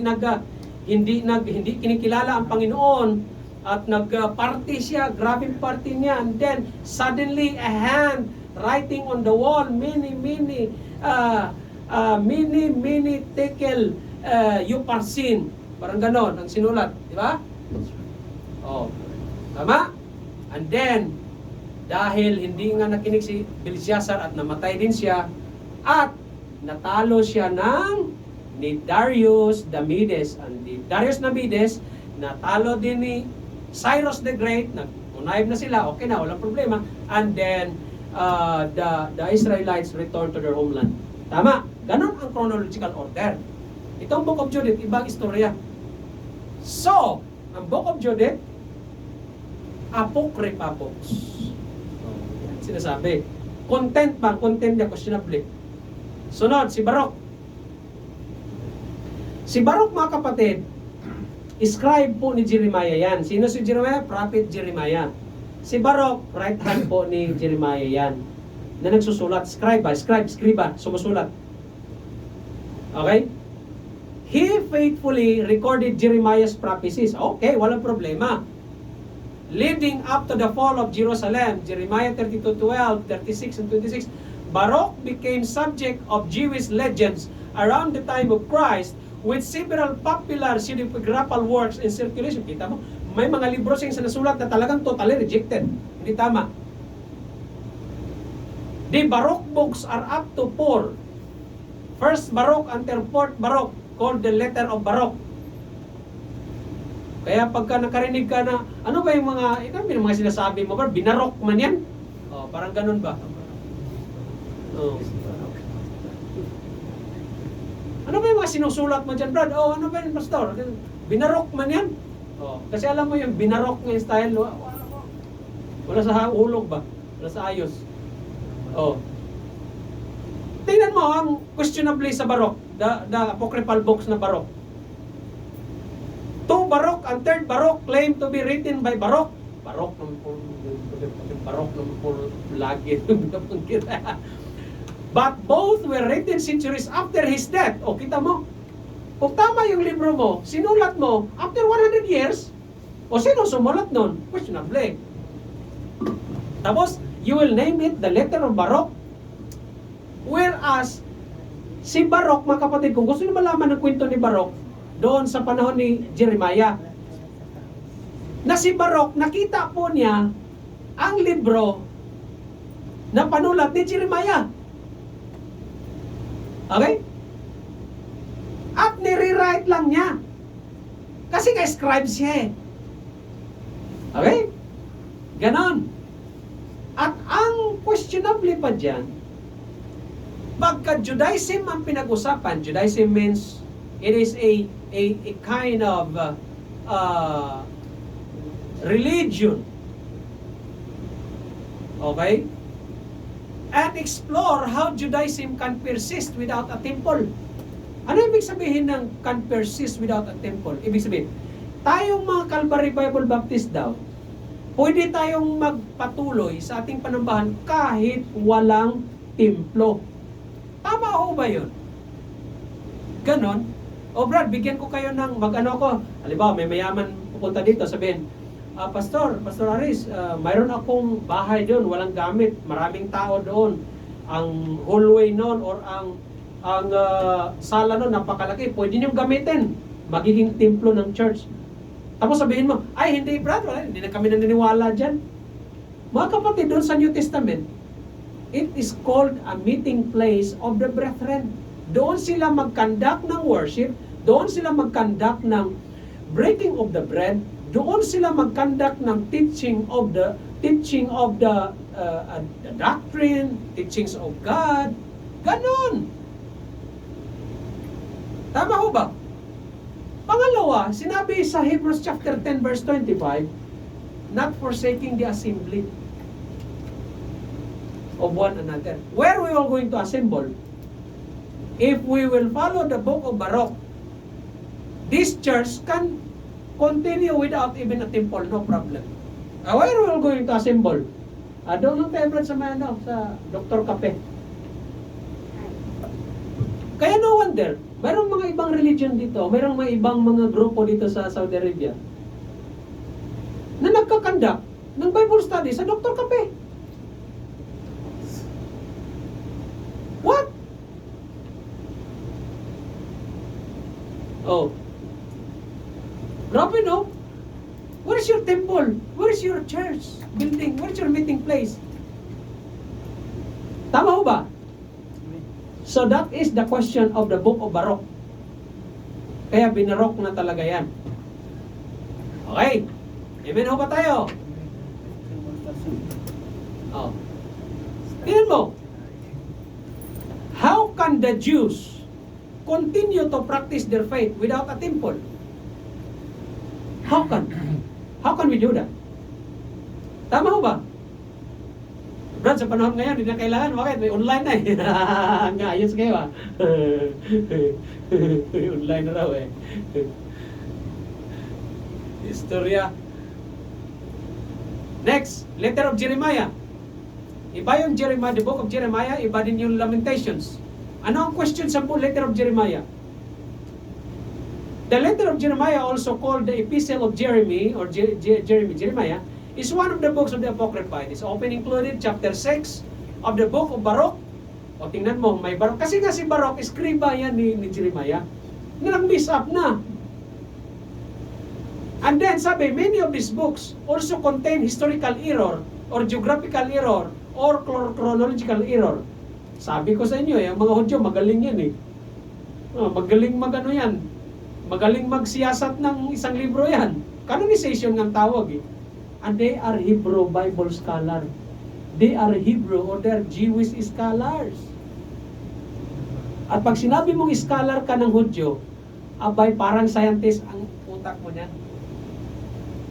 kinikilala ang Panginoon at nag-party siya, grabing party niya. And then suddenly a hand writing on the wall, many tekel yuparsin. Parang ganon ang sinulat, di ba? Oh, tama? And then, dahil hindi nga nakinig si Belshazzar at namatay din siya, at natalo siya ni Darius the Medes. And Darius the Medes, natalo din ni Cyrus the Great, nag-unayb na sila, okay na, walang problema. And then, the Israelites returned to their homeland. Tama? Ganon ang chronological order. Itong Book of Judith, ibang istorya. So, ang Book of Judith, apocrypha books. Yan sinasabi. Content bang? Content niya, questionably. Sunod, si Baruch. Si Baruch, mga kapatid, scribe po ni Jeremiah yan. Sino si Jeremiah? Prophet Jeremiah. Si Baruch, right hand po ni Jeremiah yan. Na nagsusulat. Scriba, sumusulat. Okay? He faithfully recorded Jeremiah's prophecies. Okay, walang problema. Leading up to the fall of Jerusalem, Jeremiah 32:12, 36 and 26, Baruch became subject of Jewish legends around the time of Christ with several popular pseudepigraphal works in circulation. Kita mo, may mga libro siyang sinasulat na talagang totally rejected. Hindi tama. The Baruch books are up to 4. First Baruch until fourth Baruch, called the letter of Baruch. Kaya pagka nakarinig ka na, ano ba yung mga sinasabi mo, binarok man yan? Oh, parang ganun ba? Oh. Ano ba yung mga sinusulat mo dyan, Brad? Oh, ano ba yung pastor? Binarok man yan? Oh, kasi alam mo yung binarok ng style, wala sa hulog ba? Wala sa ayos. Oh. Tingnan mo ang questionably sa Baruch, the apocryphal books na Baruch. 2 Baruch and 3rd Baruch claim to be written by Baruch. Baruch naman po lagi. But both were written centuries after his death. O, kita mo, kung tama yung libro mo, sinulat mo, after 100 years, o sino sumulat nun? Questionably. Tapos, you will name it the letter of Baruch. Whereas, si Baruch, mga kapatid, kung gusto nyo malaman ng kwento ni Baruch, doon sa panahon ni Jeremiah, na si Baruch, nakita po niya ang libro na panulat ni Jeremiah. Okay? At nire-write lang niya. Kasi ka-scribe siya eh. Okay? Ganon. At ang questionably pa dyan, pagka Judaism ang pinag-usapan, Judaism means it is a kind of religion. Okay? And explore how Judaism can persist without a temple. Ano ibig sabihin ng can persist without a temple? Ibig sabihin, tayong mga Calvary Bible Baptist daw, pwede tayong magpatuloy sa ating panambahan kahit walang templo. Tama ho ba yun? Ganon. O Brad, bigyan ko kayo ng mag-ano ko. Halimbawa, may mayaman pupunta dito, sabihin, Pastor Aris, mayroon akong bahay doon, walang gamit, maraming tao doon. Ang hallway noon or ang sala noon, napakalaki, pwede niyong gamitin. Magiging templo ng church. Tapos sabihin mo, ay hindi Brad, hindi na kami naniniwala dyan. Mga kapatid, doon sa New Testament, it is called a meeting place of the brethren. Doon sila mag-conduct ng worship, doon sila mag-conduct ng breaking of the bread, Doon sila mag-conduct ng teaching of the doctrine, teachings of God. Ganon. Tama ho ba? Pangalawa, sinabi sa Hebrews chapter 10 verse 25, not forsaking the assembly of one another. Where we are going to assemble? If we will follow the book of Baruch, this church can continue without even a temple, no problem. Where we are going to assemble? Doon lang tayo sa sa Dr. Kape. Kaya no wonder, mayroong mga ibang religion dito, mayroong mga ibang mga grupo dito sa Saudi Arabia na nagkakandak ng Bible study sa Dr. Kape. What? Oh. Grabe, no? Where is your temple? Where is your church building? Where is your meeting place? Tama ho ba? So that is the question of the book of Baruch. Kaya binarok na talaga yan. Okay. Amen ho ba tayo? Oh. Tingnan mo. How can the Jews continue to practice their faith without a temple? How can we do that? Tama ho ba? Brad, sa panahon ngayon, hindi na kailangan. Bakit? May online na eh. Nga, ayos kayo ah. Online na raw eh. Istorya. Next, letter of Jeremiah. Iba yung Jeremiah, the book of Jeremiah, iba din yung Lamentations. Ano ang question sa letter of Jeremiah? The letter of Jeremiah, also called the Epistle of Jeremy, or Jeremiah, is one of the books of the Apocrypha. It is often included, chapter 6 of the book of Baruch. O tingnan mo, may Baruch. Kasi nga si Baruch, escriba yan ni Jeremiah. Nag-miss up na. And then, sabi, many of these books also contain historical error, or geographical error, or chronological error. Sabi ko sa inyo, ang mga Hudyo, magaling yan eh. Magaling mag-ano yan. Magaling magsiyasat ng isang libro yan. Canonization ng tawag eh. And they are Hebrew Bible scholar. They are Hebrew or they are Jewish scholars. At pag sinabi mong scholar ka ng Hudyo, abay parang scientist ang utak mo niyan.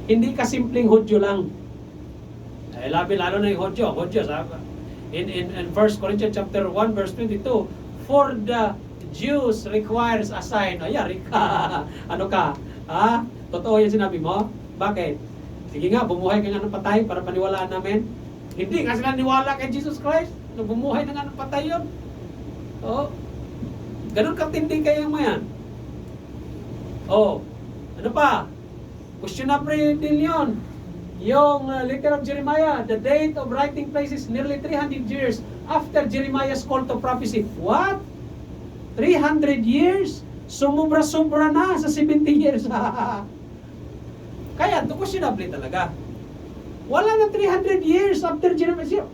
Hindi ka simpleng Hudyo lang. Lalo na yung Hudyo. Sabi, in 1 Corinthians chapter 1 verse 22, for the Jews requires a sign. Ayari ka. Ano ka? Ha? Totoo yan sinabi mo? Bakit? Sige nga, bumuhay ka nga ng patay para paniwalaan namin. Hindi nga sila niwala kay Jesus Christ. Bumuhay na nga ng patay yun. Oh. Ganun katindi kayo mo yan. Oh. Ano pa? Questionable din yun. Yung letter of Jeremiah, the date of writing place is nearly 300 years after Jeremiah's call to prophecy. What? 300 years? Sumubra-sobra na sa 70 years. Kaya, ito questionable talaga. Wala na 300 years after Jeremiah.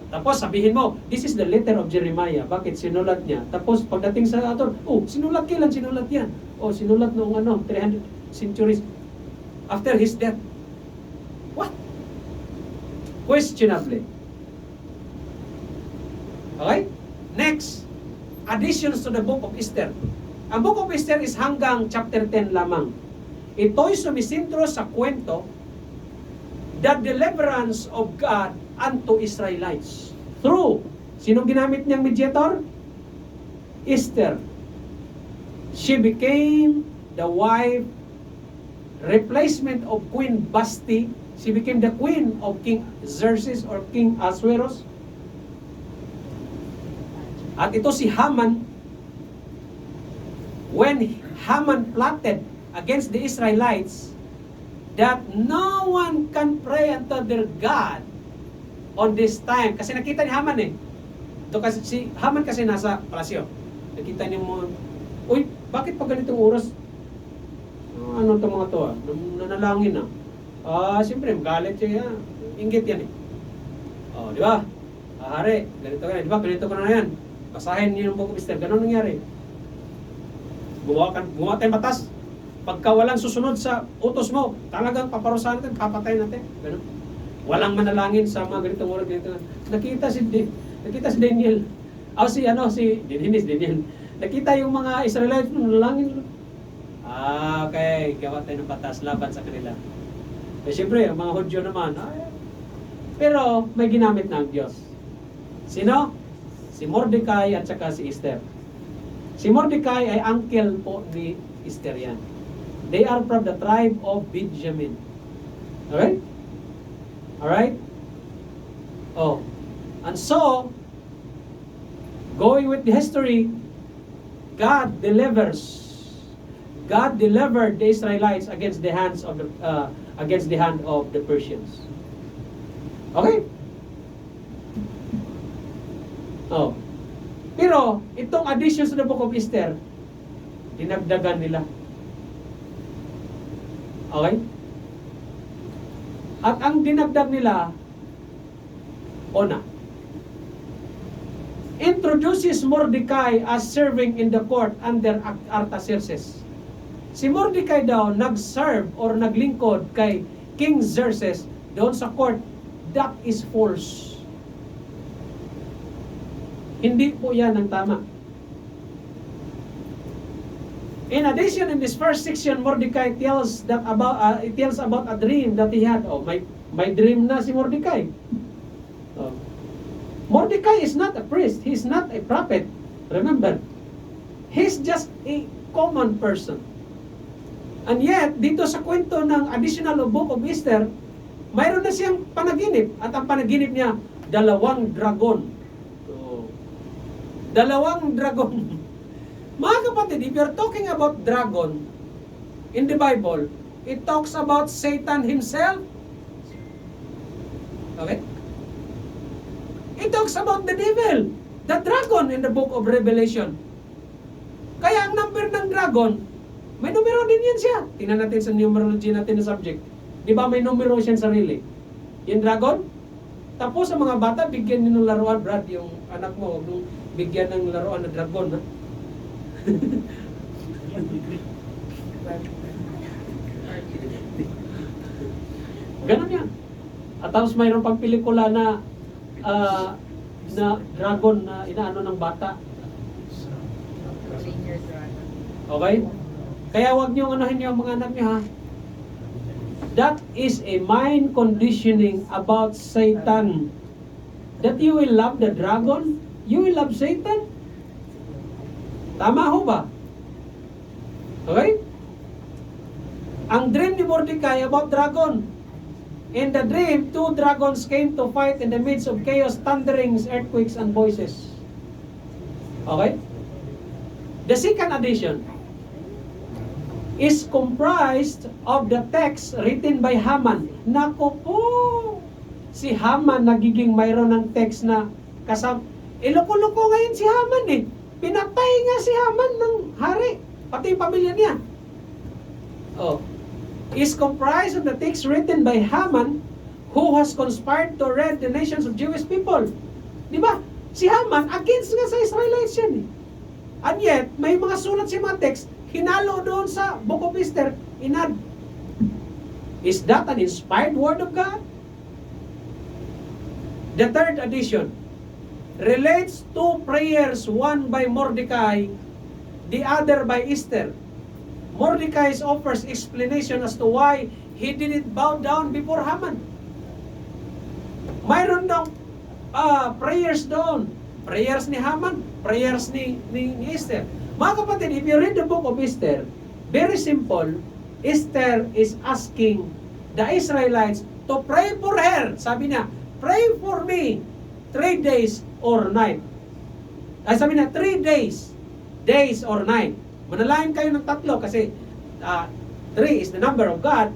Tapos sabihin mo, this is the letter of Jeremiah. Bakit? Sinulat niya. Tapos pagdating sa author, sinulat kailan sinulat yan? Sinulat noong 300 centuries after his death. What? Questionable. Okay? Next. Additions to the book of Esther. Ang book of Esther is hanggang chapter 10 lamang. Ito'y sumisintro sa kwento the deliverance of God unto Israelites. Through, sinong ginamit niyang mediator? Esther. She became the wife, replacement of Queen Vashti. She became the queen of King Xerxes or King Ahasuerus. At ito si Haman, when Haman plotted against the Israelites that no one can pray unto their God on this time. Kasi nakita ni Haman eh. Ito kasi, si Haman kasi nasa palasyo. Nakita niyo mo, bakit pa ganitong oras? Ano itong mga to ah? Nanalangin ah. Siyempre, galit siya. Inggit yan eh. Di ba? Hari, ganito ka na. Di ba? Ganito ka na yan. Basahin niyo yung book of Esther. Ganun nangyari. Gumawa tayong batas. Pagka walang susunod sa utos mo, talagang paparusahan natin, papatay natin. Ganun. Walang manalangin sa mga ganitong oras, ganitong. Nakita si Daniel. Daniel. Nakita yung mga Israelites manalangin. Okay, gawa tayo ng batas laban sa kanila. Eh, siyempre, ang mga Hudyo naman, pero may ginamit na ang Diyos. Sino? Si Mordecai at saka si Esther. Si Mordecai ay uncle po ni Esther yan. They are from the tribe of Benjamin. Okay? Alright? Oh. And so, going with the history, God delivered the Israelites against the hand of the Persians. Okay? Oh. Pero itong addition sa the book of Esther, dinagdagan nila. Okay? At ang dinagdag nila, una, introduces Mordecai as serving in the court under Artaxerxes. Si Mordecai daw nag-serve or naglingkod kay King Xerxes doon sa court. That is false. Hindi po yan ang tama. In addition, in this first section, Mordecai tells about a dream that he had. Oh, may dream na si Mordecai. Oh. Mordecai is not a priest. He's not a prophet. Remember, he's just a common person. And yet, dito sa kwento ng additional book of Esther, mayroon na siyang panaginip. At ang panaginip niya, 2 dragon. So, 2 dragon. Mga kapatid, if you're talking about dragon in the Bible, it talks about Satan himself. Okay? It talks about the devil, the dragon in the book of Revelation. Kaya ang number ng dragon, may numero din yan siya. Tingnan natin sa numerology natin na subject. Di ba may numero siyang sarili? Yung dragon? Tapos sa mga bata, bigyan nyo ng laruan, Brad, yung anak mo, nung bigyan ng laruan na dragon, ha? Ganun yan. At tapos mayroon pang pelikula na dragon na inaano ng bata. Okay? Kaya wag niyo anahin yung mga anak niyo, ha. That is a mind conditioning about Satan. That you will love the dragon, you will love Satan. Tama ho ba? Okay? Ang dream ni Mordecai about dragon. In the dream, 2 dragons came to fight in the midst of chaos, thunderings, earthquakes, and voices. Okay? The second addition is comprised of the text written by Haman. Nako po! Si Haman nagiging mayroon ng text na loko-loko ngayon si Haman eh. Pinatay nga si Haman ng hari. Pati yung pamilya niya. Oh. Is comprised of the text written by Haman, who has conspired to rid the nations of Jewish people. Di ba? Si Haman, against nga sa Israelites yan eh. And yet, may mga sulat si mga text, hinalo doon sa Book of Esther, inad. Is that an inspired word of God? The third addition relates to prayers, one by Mordecai, the other by Esther. Mordecai offers explanation as to why he didn't bow down before Haman. Mayroon daw prayers doon. Prayers ni Haman, prayers ni Esther. Mga kapatid, if you read the book of Esther, very simple, Esther is asking the Israelites to pray for her. Sabi niya, pray for me 3 days or night. Sabi niya, 3 days or night. Manalangin kayo ng 3 kasi 3 is the number of God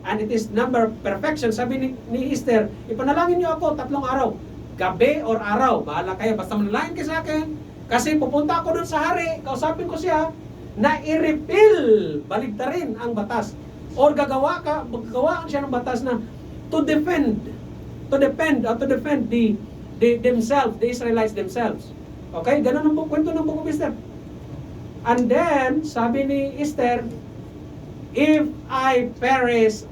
and it is number of perfection. Sabi ni Esther, ipanalangin niyo ako 3 araw. Gabi or araw, bahala kayo. Basta manalangin kayo sa akin. Kasi pupunta ako doon sa hari, kausapin ko siya na i-repeal, baligtarin ang batas. Or gagawa siya ng batas na to defend themselves, the Israelites themselves. Okay? Ganun ang kwento ng Book of Esther. And then, sabi ni Esther, If I perish.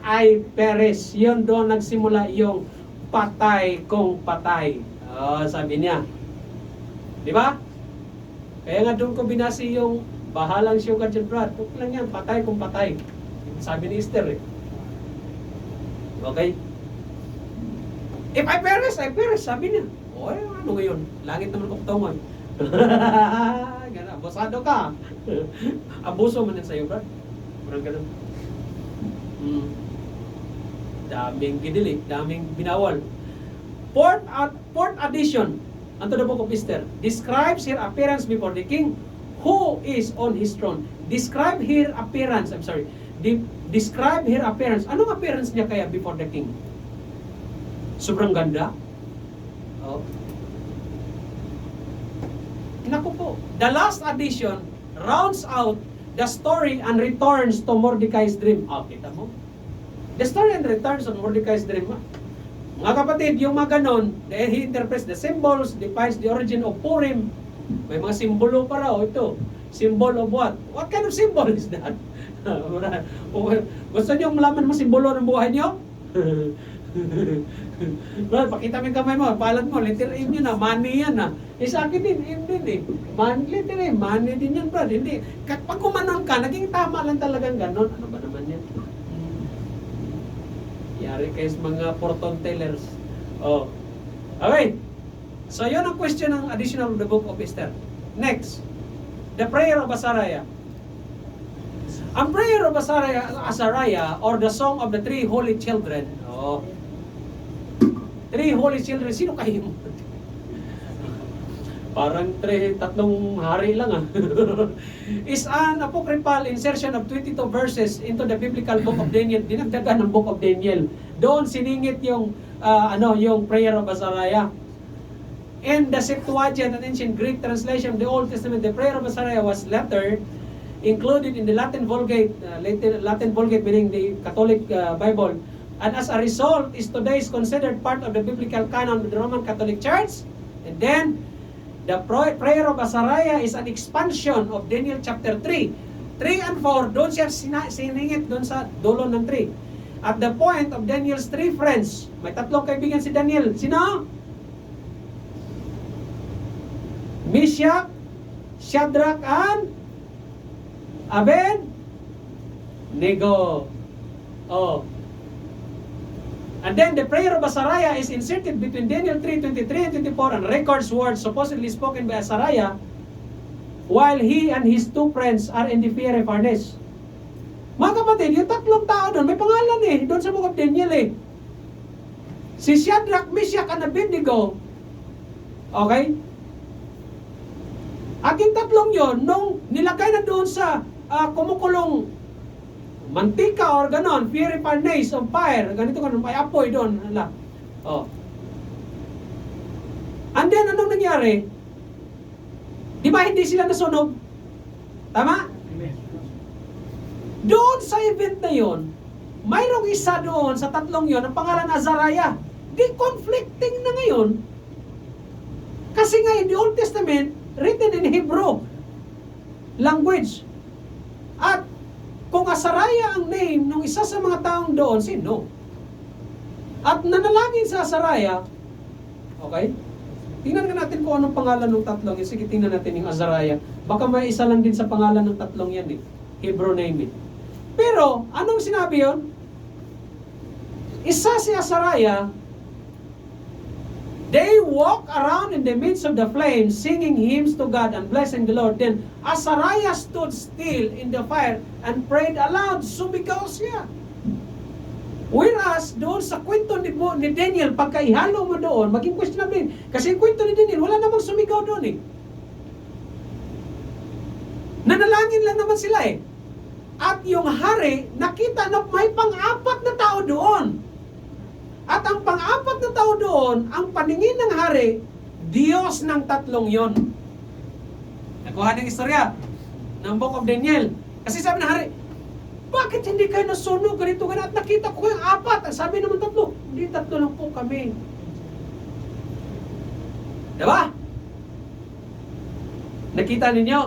Yun doon nagsimula yung patay kung patay. Sabi niya. Di ba? Kaya nga doon ko binasi yung bahalang sugar dyan, Brad. Okay lang yan, patay kung patay. Sabi ni Esther eh. Okay? If I perish, sabi niya. O, ano ngayon? Langit naman kuktongon. Abusado ka. Abuso man yan sa'yo, Brad. Parang ganun. Daming ginilig, daming binawal. Fourth addition unto the book of Esther describes her appearance before the king who is on his throne. Describe her appearance. Describe her appearance. Anong appearance niya kaya before the king? Sobrang ganda? Oh. Naku po. The last addition rounds out the story and returns to Mordecai's dream. Kita mo? The story and returns on Mordecai's dream. Mga kapatid, yung mga ganon, he interprets the symbols, defines the origin of Purim. May mga simbolo pa raw ito. Symbol of what? What kind of symbol is that? Gusto nyo malaman mo simbolo ng buhay nyo? Well, pakita mo yung kamay mo, palat mo, letter M yun na, money yan na. Sa akin din, M din eh. Letter M, money din yan, Brad. Hindi. Pag kumanon ka, naging tama lang talagang ganon. Ano ba naman yan? Yari kayo sa mga fortune tellers. Okay. So, yun ang question ng additional of the book of Esther. Next. The prayer of Azariah. Ang prayer of Azariah or the song of the three holy children. Three holy children. Sino kayo? Parang tatlong hari lang is an apocryphal insertion of 22 verses into the biblical book of Daniel. Dinagdagan ng book of Daniel. Doon siningit yung yung prayer of Azariah. In the Septuagint, an ancient Greek translation of the Old Testament, the prayer of Azariah was later included in the Latin Vulgate, Latin Vulgate meaning the Catholic Bible, and as a result is today considered part of the biblical canon of the Roman Catholic Church. And then the prayer of Azariah is an expansion of Daniel chapter 3. 3 and 4, doon siya siningit doon sa dulo ng 3. At the point of Daniel's three friends, may tatlong kaibigan si Daniel. Sino? Meshach, Shadrach, and Abednego. And then the prayer of Azariah is inserted between Daniel 3:23 and 24 and records words supposedly spoken by Azariah while he and his two friends are in the fiery furnace. Mga kapatid, yung tatlong tao doon, may pangalan doon sa book of Daniel Si Shadrach, Meshach, and Abednego. Okay? At yung tatlong yon, nung nilagay na doon sa kumukulong mantika or ganon, fiery furnace of fire, ganito may apoy doon. And then, anong nangyari? Di ba hindi sila nasunog? Tama? Doon sa event na yon, mayroong isa doon sa tatlong yon, ang pangalan Azariah. Di conflicting na ngayon. Kasi nga in the Old Testament, written in Hebrew language. At kung Azariah ang name ng isa sa mga taong doon, sino? At nanalangin sa Azariah, okay? Tingnan nga natin kung anong pangalan ng tatlong yan. Sige, tingnan natin yung Azariah. Baka may isa lang din sa pangalan ng tatlong yan Hebrew name Pero, anong sinabi yon? Isa si Azariah, they walk around in the midst of the flames, singing hymns to God and blessing the Lord. Then Azariah stood still in the fire and prayed aloud. Sumigaw siya. Whereas, doon sa kwento ni Daniel, pagka ihalo mo doon, maging questionable din. Kasi yung kwento ni Daniel, wala namang sumigaw doon Nanalangin lang naman sila At yung hari, nakita na may pang-apat na tao doon. At ang pang-apat na tao doon, ang paningin ng hari, Diyos ng tatlong yon. Nakuha ng istorya ng Book of Daniel. Kasi sabi ng hari, bakit hindi kayo nasunog ganito ganito? At nakita ko yung apat. At sabi naman tatlo, hindi, tatlo lang po kami. Diba? Nakita ninyo?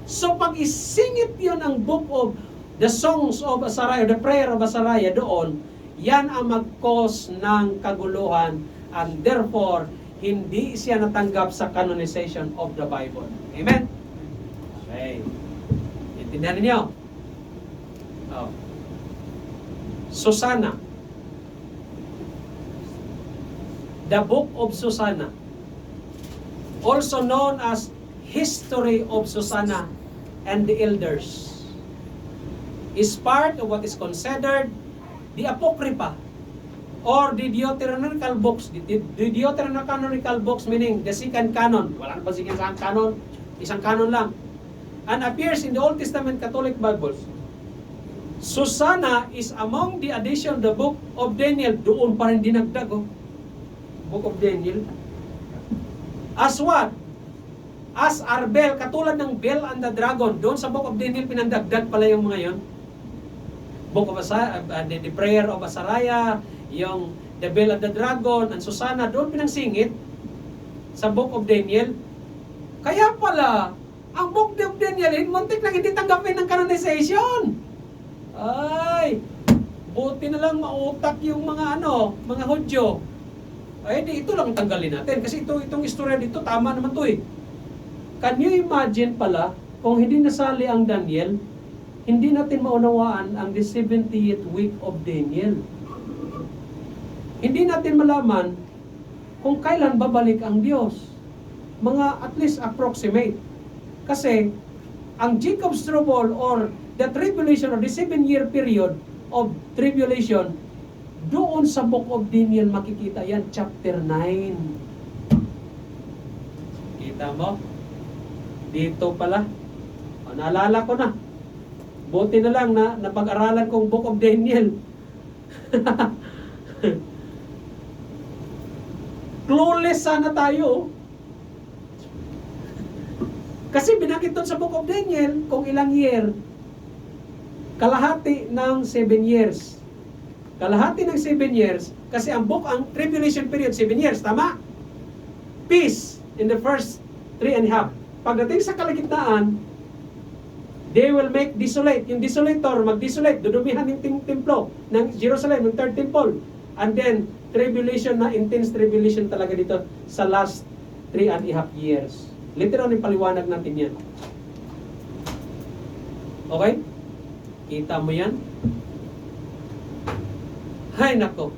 So pag isingit yun ang book of the songs of Azariah, the prayer of Azariah doon, yan ang mag-cause ng kaguluhan, and therefore, hindi siya natanggap sa canonization of the Bible. Amen? Okay. Intindihan ninyo? Oh. Susanna. The Book of Susanna, also known as History of Susanna and the Elders, is part of what is considered the Apocrypha or the Deuterocanonical books. The Deuterocanonical books meaning the second canon. Wala na pa sige sa canon, isang canon lang. And appears in the Old Testament Catholic Bibles. Susanna is among the addition of the Book of Daniel. Doon pa rin dinagdag, oh. Book of Daniel. As what? As Arbel, katulad ng Bel and the Dragon. Doon sa Book of Daniel, pinandagdag pala yung mga yon. Book of the Prayer of Azariah, yung the Bel and the Dragon, and Susanna, doon pinangsingit sa Book of Daniel. Kaya pala, ang Book of Daniel, muntik na hindi tanggapin ng canonization. Ay, buti na lang mautak yung mga mga Hudyo. Ay, di ito lang tanggalin natin. Kasi itong istorya dito, tama naman to eh. Can you imagine pala, kung hindi nasali ang Daniel, hindi natin maunawaan ang the 70th week of Daniel. Hindi natin malaman kung kailan babalik ang Diyos. Mga at least approximate. Kasi, ang Jacob's trouble or the tribulation or the 7-year period of tribulation, doon sa Book of Daniel makikita yan, chapter 9. Kita mo? Dito pala. O, naalala ko na. Buti na lang na napag-aralan kong Book of Daniel. Clueless sana tayo. Kasi binakit doon sa Book of Daniel kung ilang year. Kalahati ng 7 years. Kalahati ng 7 years, kasi ang tribulation period, 7 years, tama? Peace in the first 3.5. Pagdating sa kalagitnaan, they will make desolate. Yung desolator, mag-desolate, dudumihan yung templo ng Jerusalem, yung third temple. And then, tribulation na, intense tribulation talaga dito sa last 3.5 years. Literal yung paliwanag natin yan. Okay? Kita mo yan? Hay nako.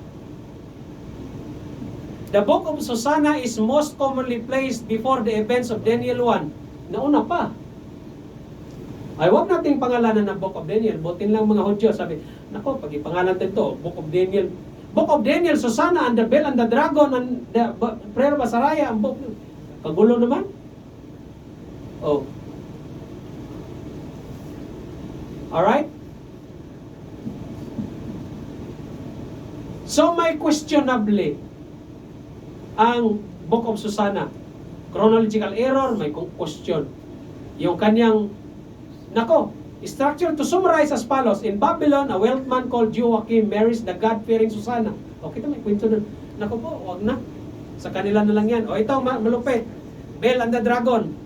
The Book of Susanna is most commonly placed before the events of Daniel 1. Nauna pa. Ay, wag nating pangalanan ng Book of Daniel. Butin lang mga Hudyo. Sabi, nako, pag ipangalan ito, Book of Daniel. Book of Daniel, Susanna, and the Bel and the Dragon, and the Prayer of Azariah, ang book. Kagulo naman. Oh. Alright? So may questionably ang Book of Susanna. Chronological error, may question. Yung kanyang, structure to summarize as follows. In Babylon, a wealth man called Joachim marries the God-fearing Susanna. Okay, ito may kwento na. Nako po, wag na. Sa kanila na lang yan. O ito, malupit. Bel and the Dragon.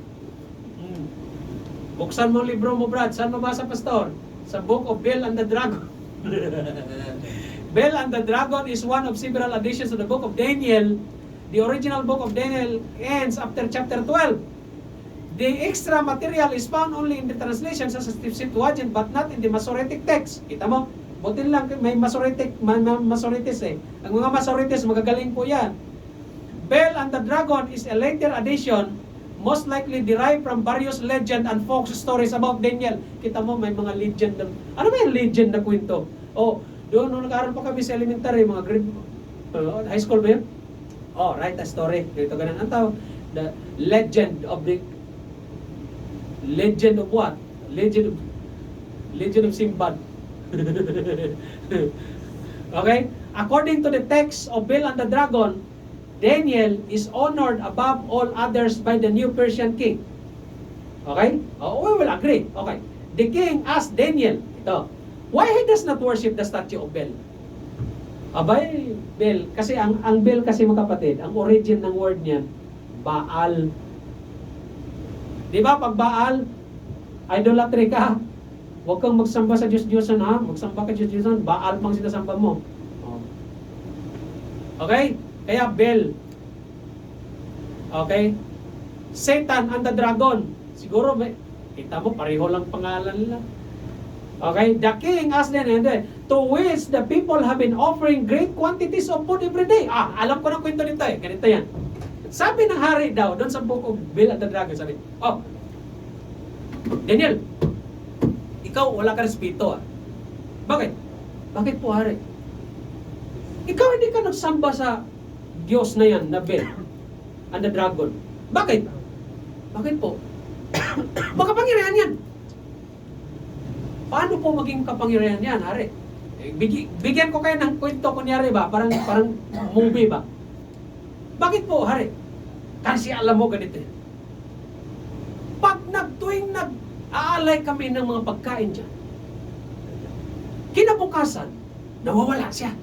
Buksan mo ang libro mo, Brad. Saan mabasa, Pastor? Sa Book of Bel and the Dragon. Bel and the Dragon is one of several additions to the Book of Daniel. The original Book of Daniel ends after chapter 12. The extra material is found only in the translations such as the Septuagint but not in the Masoretic text. Kita mo? Buti lang may Masoretes eh. Ang mga Masoretes, magagaling po yan. Bel and the Dragon is a later addition, most likely derived from various legend and folk stories about Daniel. Kita mo, may mga legend. Ano ba yung legend na kwento? Oh, doon, nung nag-aaral pa kami sa elementary, mga grade, high school ba yun? Oh, write a story. Dito ganun ang tawag. The legend of what? Legend of Simbad. Okay? According to the text of Bel and the Dragon, Daniel is honored above all others by the new Persian king. Okay? Oh, we will agree. Okay. The king asked Daniel, ito, why he does not worship the statue of Bel? Abay, Bel. Kasi ang Bel kasi mga kapatid, ang origin ng word niyan, Baal. Di ba? Pag Baal, idolatry ka. Huwag kang magsamba sa Diyos-Diyosan, ha? Magsamba ka Diyos-Diyosan, Baal pang sinasamba mo. Oh. Okay? Kaya Bel. Okay? Satan and the dragon. Siguro, kita mo, pareho lang pangalan nila. Okay? The king asked them, and then, to which the people have been offering great quantities of food every day. Alam ko na kwento nito eh. Ganito yan. Sabi ng hari daw, doon sa book of Bel and the dragon, sabi, Daniel, ikaw wala ka respeto, ah. Bakit? Bakit po, hari? Ikaw hindi ka nagsamba sa Diyos na yan, na Bel and the dragon. Bakit? Bakit po? Makapangyarihan yan. Paano po maging kapangyarihan yan, hari? Bigyan ko kayo ng kwento, kunyari ba? Parang movie ba? Bakit po, hari? Kasi alam mo ganito eh. Pag tuwing nag-aalay kami ng mga pagkain dyan, kinabukasan, nawawala siya.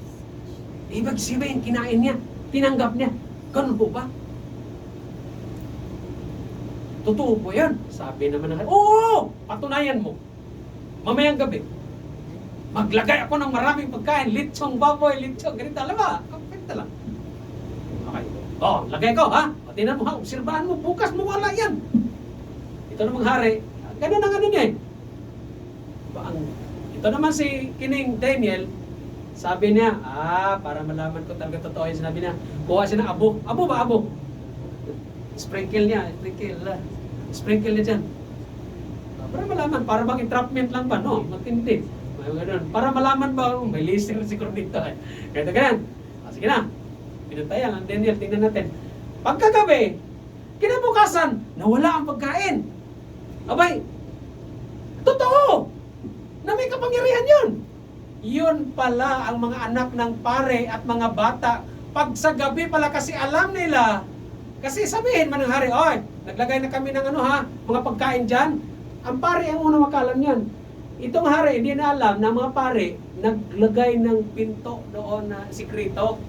Ibig sabihin, kinain niya, tinanggap niya. Ganun po ba? Totoo po yan. Sabi naman ng oo! Patunayan mo. Mamayang gabi, maglagay ako ng maraming pagkain, litsong baboy, litsong, ganito, alam ba? Kapit lang. Okay. Lagay ko, ha? Tingnan mo, ha? Obserbahan mo, bukas mawala yan. Ito namang hari, ganun ang ano niya eh. Ito naman si Kining Daniel, sabi niya, para malaman ko talaga totoo yung sinabi niya, kuha siya ng abo. Abo ba, abo? Sprinkle niya dyan. Para malaman, para bang entrapment lang ba? No, matindi. Para malaman ba, may laser siguro dito eh. Ganyan. Sige na. Pinuntayan ang Daniel, tingnan natin. Pagkagabi, kinabukasan, nawala ang pagkain. Abay, totoo! Na may kapangyarihan yun. Yun pala ang mga anak ng pare at mga bata. Pag sa gabi pala kasi alam nila, kasi sabihin man ng hari, oy, naglagay na kami ng mga pagkain dyan. Ang pare ang unang makalam yan. Itong hari, hindi na alam na mga pare naglagay ng pinto doon na sikrito.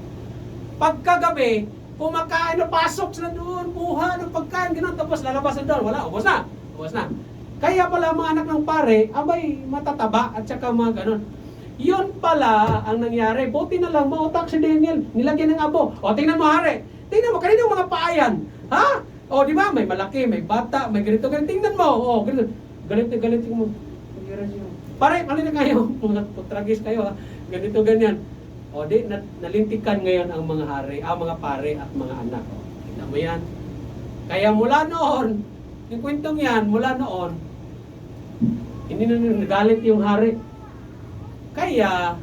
Pagkagabi, kumakain na pasok na doon, buha ng pagkain, gano'n, tapos lalabas na doon. Wala, ubos na. Kaya pala mga anak ng pare, abay, matataba at saka mga gano'n. Yun pala ang nangyari. Buti na lang, mautak si Daniel. Nilagyan ng abo. Tingnan mo, hari. Tingnan mo, kanina yung mga paayan. Ha? Di ba? May malaki, may bata, may ganito. Tingnan mo. Ganito. Galit mo. Pare, na kayo. Mga tragis kayo, ha? Ganito, ganyan. Nalintikan ngayon ang mga hari, ang mga pare at mga anak. Tingnan mo yan. Kaya mula noon, yung kwentong yan, mula noon, hindi na nagalit yung hari. Kaya,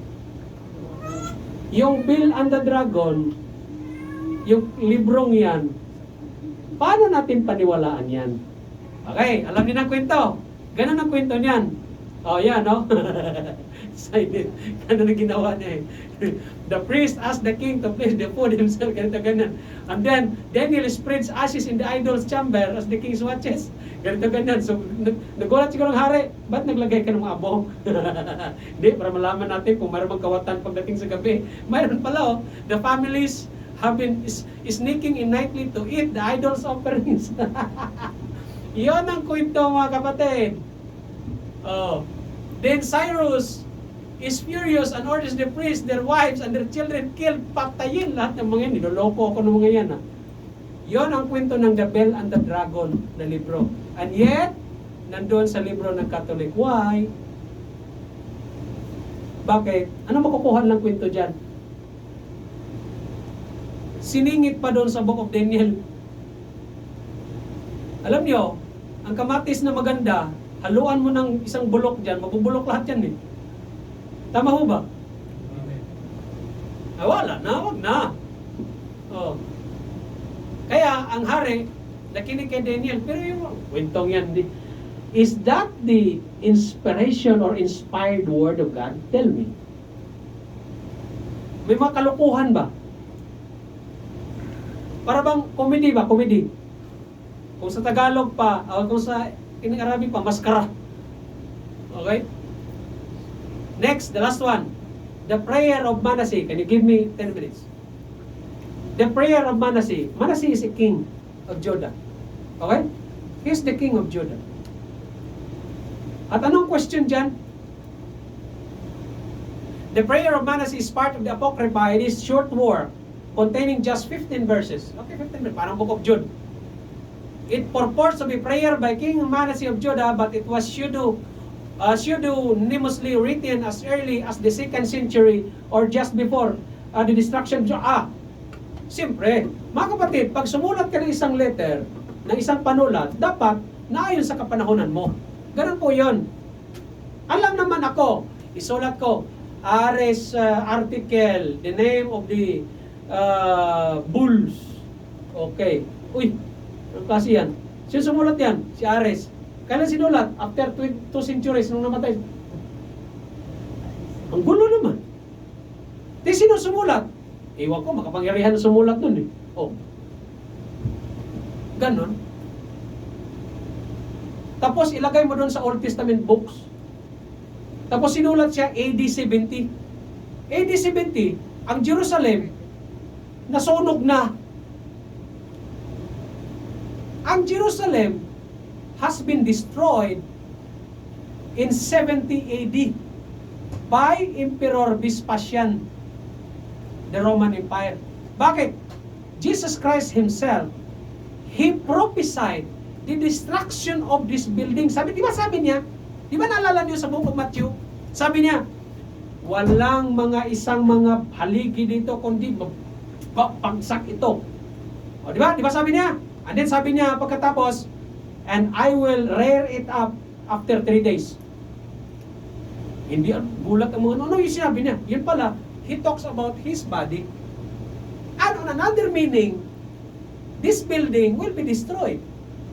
yung Bel and the Dragon, yung librong yan, paano natin paniwalaan yan? Okay, alam niyo na ang kwento. Ganun ang kwento niyan. Yan, no? Ganun ang ginawa niya eh. The priest asked the king to place the food himself, ganyan. And then, Daniel spreads ashes in the idol's chamber as the king watches. Ganyan. So, nagulat siguro ng hari, ba't naglagay ka ng mga abo? Hindi, para malaman natin kung mayroon kawatan pagdating sa gabi. Mayroon pala, the families have been sneaking in nightly to eat the idol's offerings. Iyon ang kwento, mga kapatid. Then Cyrus is furious and orders the priests, their wives, and their children killed, patayin lahat ng mga yan. Niloloko ako ng mga yan. Yon ang kwento ng The Bell and the Dragon na libro. And yet, nandun sa libro ng Catholic. Why? Bakit? Ano makukuha lang kwento dyan? Siningit pa doon sa Book of Daniel. Alam nyo, ang kamatis na maganda, haluan mo ng isang bulok dyan, mabubulok lahat yan eh. Tama ho ba? Wala na, wag na. Kaya ang hari, nakinig kay Daniel, pero yung kwentong yan, is that the inspiration or inspired word of God? Tell me. May mga kalukuhan ba? Para bang comedy ba? Comedy. Kung sa Tagalog pa, o kung sa Arabic pa, maskara. Okay? Next, the last one. The prayer of Manasseh. Can you give me 10 minutes? The prayer of Manasseh. Manasseh is a king of Judah. Okay? He's the king of Judah. At anong question dyan? The prayer of Manasseh is part of the Apocrypha. It is short work containing just 15 verses. Okay, 15 verses. Parang Book of Jude. It purports to be prayer by King Manasseh of Judah, but it was pseudonymously written as early as the 2nd century or just before the destruction of Judah. Siyempre, mga kapatid, pag sumulat ka ng isang letter, ng isang panulat, dapat naayon sa kapanahonan mo. Ganun po yun. Alam naman ako, isulat ko, Ares article, the name of the bulls. Okay. Uy, ano kasi yan? Sino sumulat yan? Si Ares. Kailan sinulat? After 2 centuries nung namatay. Ang gulo naman. Di sino sumulat? Ewan ko, makapangyarihan na sumulat nun eh. Oh. Ganon. Tapos ilagay mo doon sa Old Testament books. Tapos sinulat siya AD 70. AD 70, ang Jerusalem, nasunog na. Ang Jerusalem has been destroyed in 70 AD by Emperor Vespasian, the Roman Empire. Bakit? Jesus Christ Himself, He prophesied the destruction of this building. Sabi niya, di ba naalala niyo sa Book of Matthew? Sabi niya, walang isang mga haligi dito, kundi pagsak ito. O, di ba? Di ba sabi niya? And then sabi niya pagkatapos, and I will rear it up after 3 days. Hindi, gulat ang mga, ano yung sinabi niya? Yun pala, He talks about His body. And on another meaning, this building will be destroyed.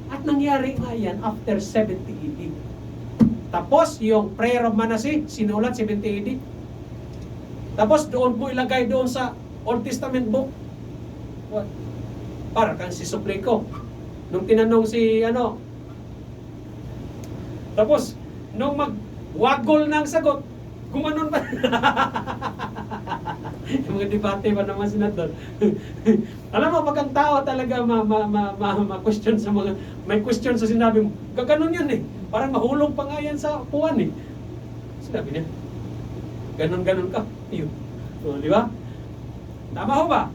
At nangyari nga yan after 70 AD. Tapos, yung prayer of Manasseh, sinulat 70 AD. Tapos, doon po ilagay doon sa Old Testament book. What? Para kang si Suplico. Nung tinanong si, tapos, nung magwagol ng sagot, gumanon pa. Yung mga debate pa naman senador. Alam mo, pag ang tao talaga ma-question sa mga, may question sa sinabi mo, gaganon yun eh. Parang mahulog pa nga yan sa upuan eh. Sinabi niya, ganon-ganon ka. Yun. So, di ba? Tama ho ba?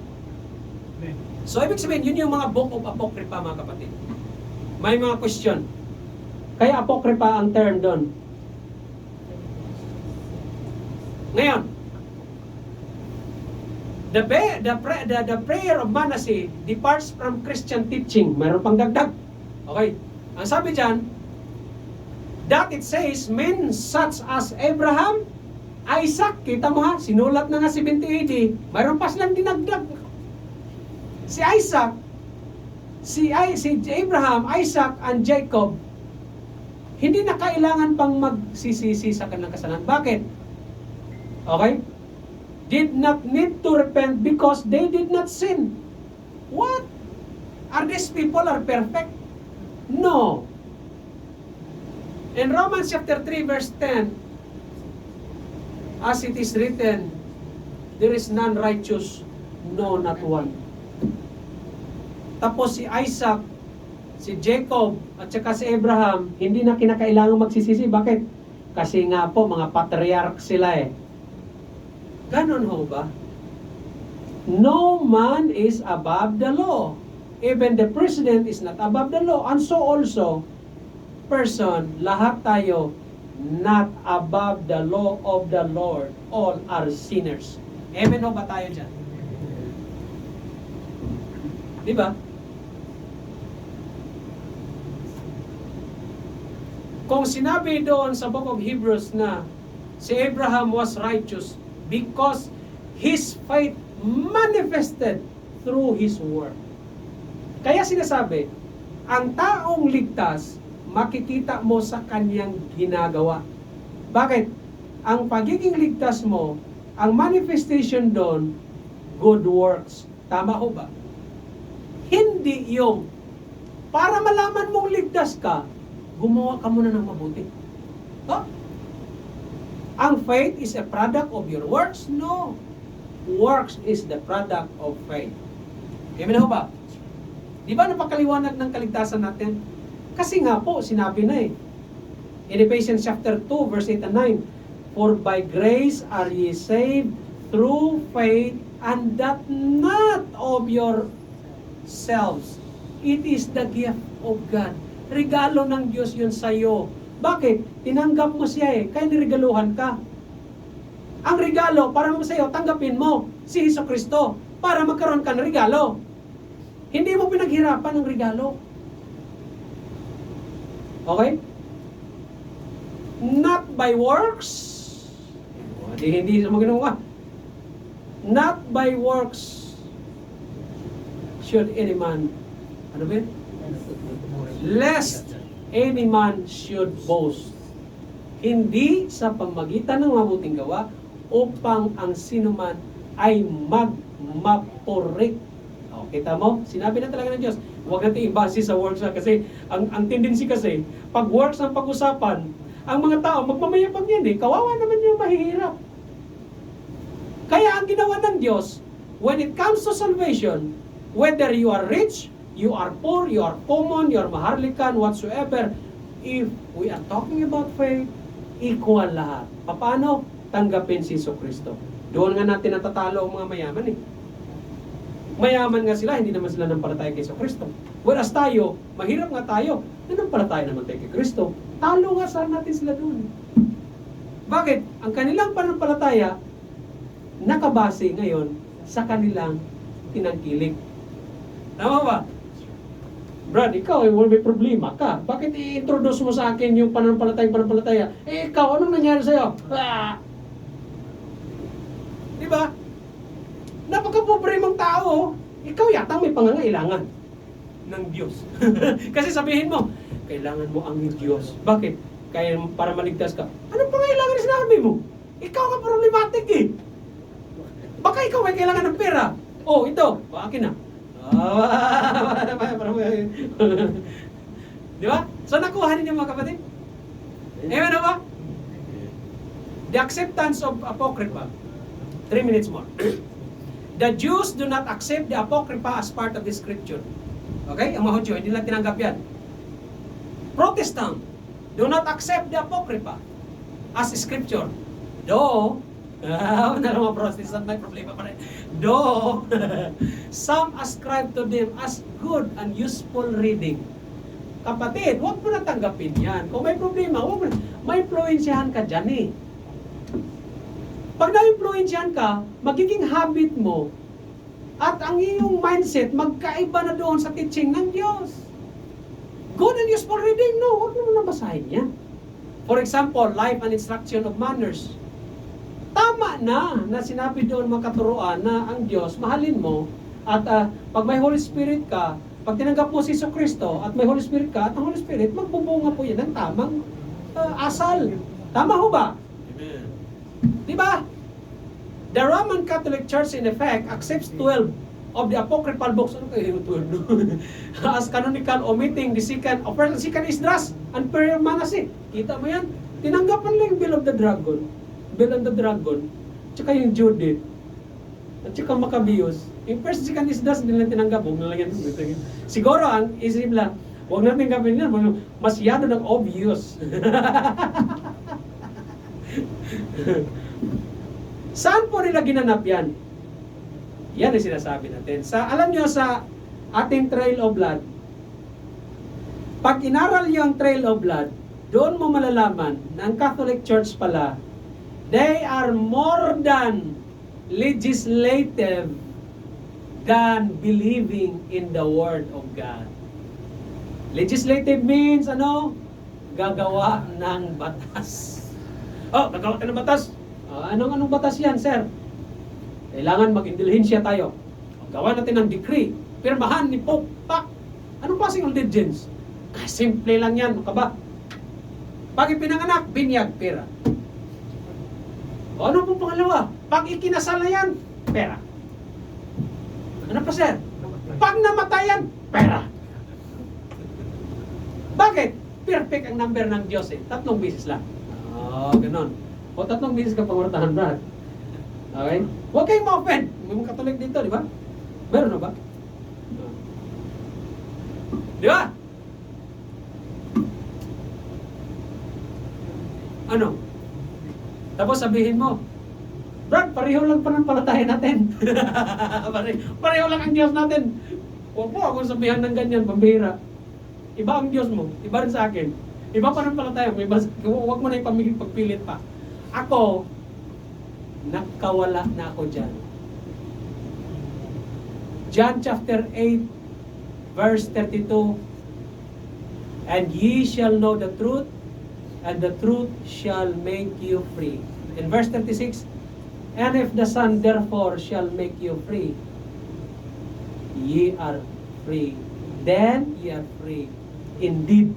So, ibig sabihin, yun yung mga book of Apocrypha, mga kapatid. May mga question. Kaya Apocrypha ang term doon. Ngayon, the prayer of Manasseh departs from Christian teaching. Mayroon pang dagdag. Okay. Ang sabi dyan, that it says, men such as Abraham, Isaac, kita mo ha, sinulat na nga 70 AD, mayroon pa silang dinagdag. Si Isaac, si Abraham, Isaac, and Jacob, hindi na kailangan pang magsisisi sa kanilang kasalanan. Bakit? Okay? Did not need to repent because they did not sin. What? Are these people are perfect? No. In Romans chapter 3 verse 10, as it is written, there is none righteous, no, not one. Tapos si Isaac, si Jacob, at saka si Abraham, hindi na kinakailangan magsisisi. Bakit? Kasi nga po, mga patriarch sila eh. Ganon ho ba? No man is above the law. Even the president is not above the law. And so also, lahat tayo, not above the law of the Lord. All are sinners. Amen ho ba tayo dyan? Diba? Kung sinabi doon sa Book of Hebrews na si Abraham was righteous because his faith manifested through his work. Kaya sinasabi, ang taong ligtas, makikita mo sa kanyang ginagawa. Bakit? Ang pagiging ligtas mo, ang manifestation doon, good works. Tama ho ba? Hindi yung, para malaman mong ligtas ka, gumawa ka muna ng mabuti. Huh? Ang faith is a product of your works? No. Works is the product of faith. Amen ho ba? Di ba napakaliwanag ng kaligtasan natin? Kasi nga po, sinabi na eh. In Ephesians chapter 2, verse 8 and 9, for by grace are ye saved through faith, and that not of yourselves. It is the gift of God. Regalo ng Diyos yun sa'yo. Bakit? Tinanggap mo siya kaya niregaluhan ka. Ang regalo, para mo sa'yo, tanggapin mo si Jesucristo para magkaroon ka ng regalo. Hindi mo pinaghirapan ng regalo. Okay? Not by works. Hindi mo ginawa. Not by works should any man, ano ba yun? Lest any man should boast. Hindi sa pamagitan ng mabuting gawa upang ang sinuman ay magmapurik. O, kita mo? Sinabi na talaga ng Diyos. Huwag natin ibase sa works na kasi ang tendency kasi, pag works ang pag-usapan, ang mga tao, magmamayabang yan kawawa naman yung mahihirap. Kaya ang ginawa ng Diyos, when it comes to salvation, whether you are rich, you are poor, you are common, you are maharlikan, whatsoever, if we are talking about faith, equal lahat. Paano? Tanggapin si Jesucristo. Doon nga natin natatalo ang mga mayaman Mayaman nga sila, hindi naman sila nampalataya kay Jesucristo. Whereas tayo, mahirap nga tayo, nampalataya naman tayo kay Kristo. Talo nga saan natin sila doon. Bakit? Ang kanilang pananampalataya, nakabase ngayon sa kanilang tinangkilik. Tama ba? Brad, ikaw may problema ka. Bakit i-introduce mo sa akin yung pananampalataya? Ikaw, anong nangyari sa'yo? Di ba? Napaka-problemang tao. Ikaw yata may pangangailangan ng Diyos. Kasi sabihin mo, kailangan mo ang Diyos. Bakit? Kaya para maligtas ka. Anong pangangailangan na sinabi mo? Ikaw ka problematic Baka ikaw ay kailangan ng pera. Oh, ito. Akin na. Di ba? So nakuha ninyo mga kapatid? Amen na ba? The acceptance of Apocrypha. 3 minutes more. The Jews do not accept the Apocrypha as part of the Scripture. Okay? Ang mga Hudyo, hindi nila tinanggap yan. Protestant do not accept the Apocrypha as Scripture. Though, mga Protestant may problema pa rin. Though, some ascribe to them as good and useful reading. Kapatid, huwag mo na tanggapin yan. Kung may problema, huwag mo na. May influensyahan ka dyan Pag na-influensyahan ka, magiging habit mo at ang iyong mindset magkaiba na doon sa teaching ng Diyos. Good and useful reading, no, huwag mo na basahin yan. For example, Life and Instruction of Manners. Tama na sinabi doon mga katuruan na ang Diyos, mahalin mo at pag may Holy Spirit ka, pag tinanggap mo si Jesucristo at may Holy Spirit ka at ang Holy Spirit, magbubunga po yan ng tamang asal. Tama ho ba? Amen. Diba? The Roman Catholic Church in effect accepts 12 of the apocryphal books. Ano kayo yung 12? As canonical, omitting the second Esdras and Prayer of Manasseh. Kita mo yan? Tinanggapan lang yung Bell of the Dragon, tsaka yung Judith, at tsaka Maccabeus. Yung first, second Esdras, hindi lang tinanggap. Huwag na lang yan. Siguro, ang isip lang, huwag natin gawin yan. Masyado ng obvious. Saan po nila ginanap yan? Yan ang sinasabi natin. Alam nyo sa ating Trail of Blood, pag inaral nyo ang Trail of Blood, doon mo malalaman na ang Catholic Church pala, they are more than legislative than believing in the Word of God. Legislative means gagawa ng batas. Gagawa ka ng batas. Anong batas yan, sir? Kailangan mag-indulhensya tayo. Gawa natin ng decree. Pirmahan ni Pope. Anong klaseng indulgence? Simple lang yan. Ba? Pag ipinanganak, binyag, pera. Ano pong pangalawa? Pag ikinasal na yan, pera. Ano pa, sir? Pag namatayan, pera. Bakit? Perfect ang number ng Diyos 3 beses lang. Ganon. O 3 beses ka pangurtahan, Brad. Okay? Huwag kayong ma-offend. May mga Katolik dito, di ba? Meron na ba? Di ba? Tapos sabihin mo, Brad, pareho lang pananampalataya natin. Pareho lang ang Diyos natin. Huwag mo akong sabihan ng ganyan, pambihira. Iba ang Diyos mo, iba rin sa akin. Iba pananampalataya mo, huwag mo na pagpilit pa. Ako, nakawala na ako dyan. John chapter 8, verse 32, and ye shall know the truth, and the truth shall make you free. In verse 36, and if the Son therefore shall make you free, ye are free. Then ye are free indeed.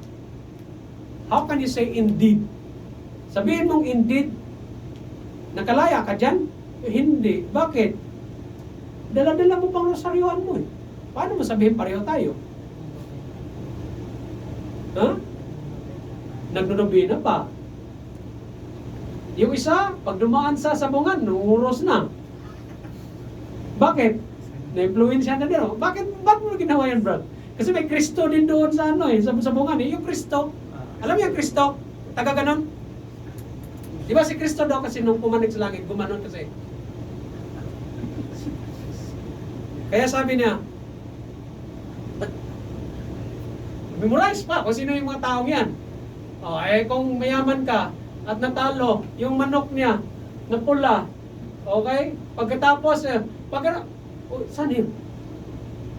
How can you say indeed? Sabihin mong indeed, nakalaya ka dyan? Hindi. Bakit? Dala-dala mo pang rosaryuan mo eh. Paano mo sabihin pareho tayo? Ha? Nagnunubina pa. Yung isa, pag dumaan sa sabungan, nuros na. Bakit? Na-influensya na din. Bakit mo ginawa yan, bro? Kasi may Kristo din doon sa sa sabungan eh. Yung Kristo, alam mo yung Kristo? Taga ganon? Di ba si Kristo daw kasi nung pumanig sa langit, gumanon kasi. Kaya sabi niya, memorize pa kung sino yung mga taong yan. Kung mayaman ka at natalo yung manok niya na pula, okay? Pagkatapos, saan yun?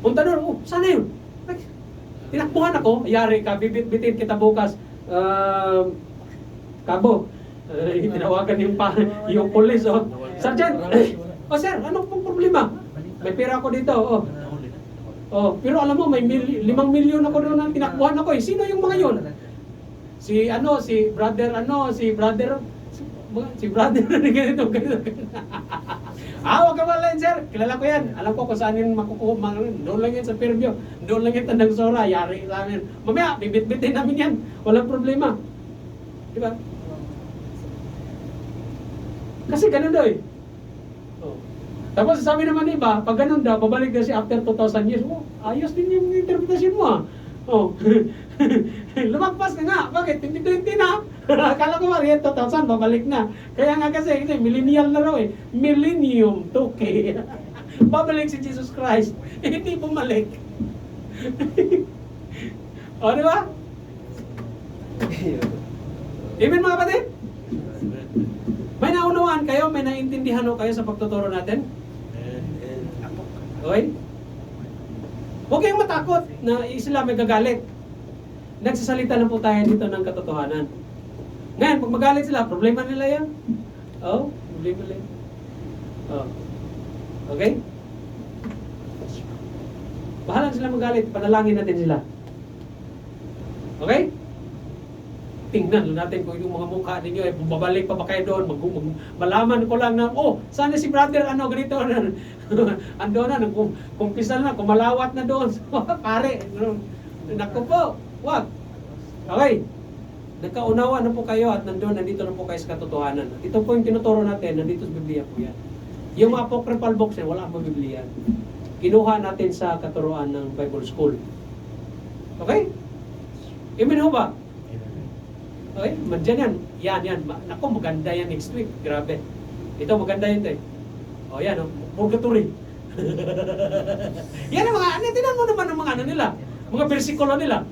Punta doon, saan yun? Tinakbuhan ako, yari ka, bibit-bitin kita bukas. Kabo, tinawagan yung polis, Sergeant, sir, ano pong problema? May pera ako dito, pero alam mo, may 5 milyon ako doon na tinakbuhan ako eh. Sino yung mga yun? Si brother, ganito. Wag ka malain, sir. Kilala ko yan. Alam ko kung saan yun makukuha. Doon lang yan sa Fairview. Doon lang yan Tandang Sora. Yari sa amin. Mamaya, bibit-bitin namin yan. Walang problema. Di ba? Kasi ganun daw eh. Tapos sabi naman iba, pag ganun daw, babalik na siya after 2,000 years. Ayos din yung interpretasyon mo lumagpas ka nga. Bakit? 2020 na. Akala ko rin 2,000, babalik na. Kaya nga kasi millennial na raw eh. Millennium 2K. Babalik si Jesus Christ. Hindi bumalik. Di ba? Amen mga kapatid? May naunawaan kayo, may naintindihan kayo sa pagtuturo natin? Okay? Huwag kayong matakot na sila may gagalit. Nagsasalita lang po tayo dito ng katotohanan. Ngayon, pag magalit sila, problema nila yan. Problema nila yan. Okay? Bahala sila magalit, panalangin natin sila. Okay? Tingnan natin kung yung mga mukha ninyo ay babalik pa ba kayo doon, malaman ko lang na, sana si brother, ganito, ando na, kumpisal na, kumalawat na doon, pare, naku po, wag. Okay, nagkaunawa na po kayo at nandito na po kayo sa katotohanan. Ito po yung tinuturo natin, nandito sa Biblia po yan. Yung mga apocryphal books yan, wala pang Biblia. Kinuha natin sa katuruan ng Bible School. Okay? Amen ho ba? Okay, mandyan yan. Yan. Naku, maganda yan next week. Grabe. Ito, maganda yun tayo. Yan, purgatory. Yan ang mga, tinan mo naman ang mga nila. Mga bersikulo nila.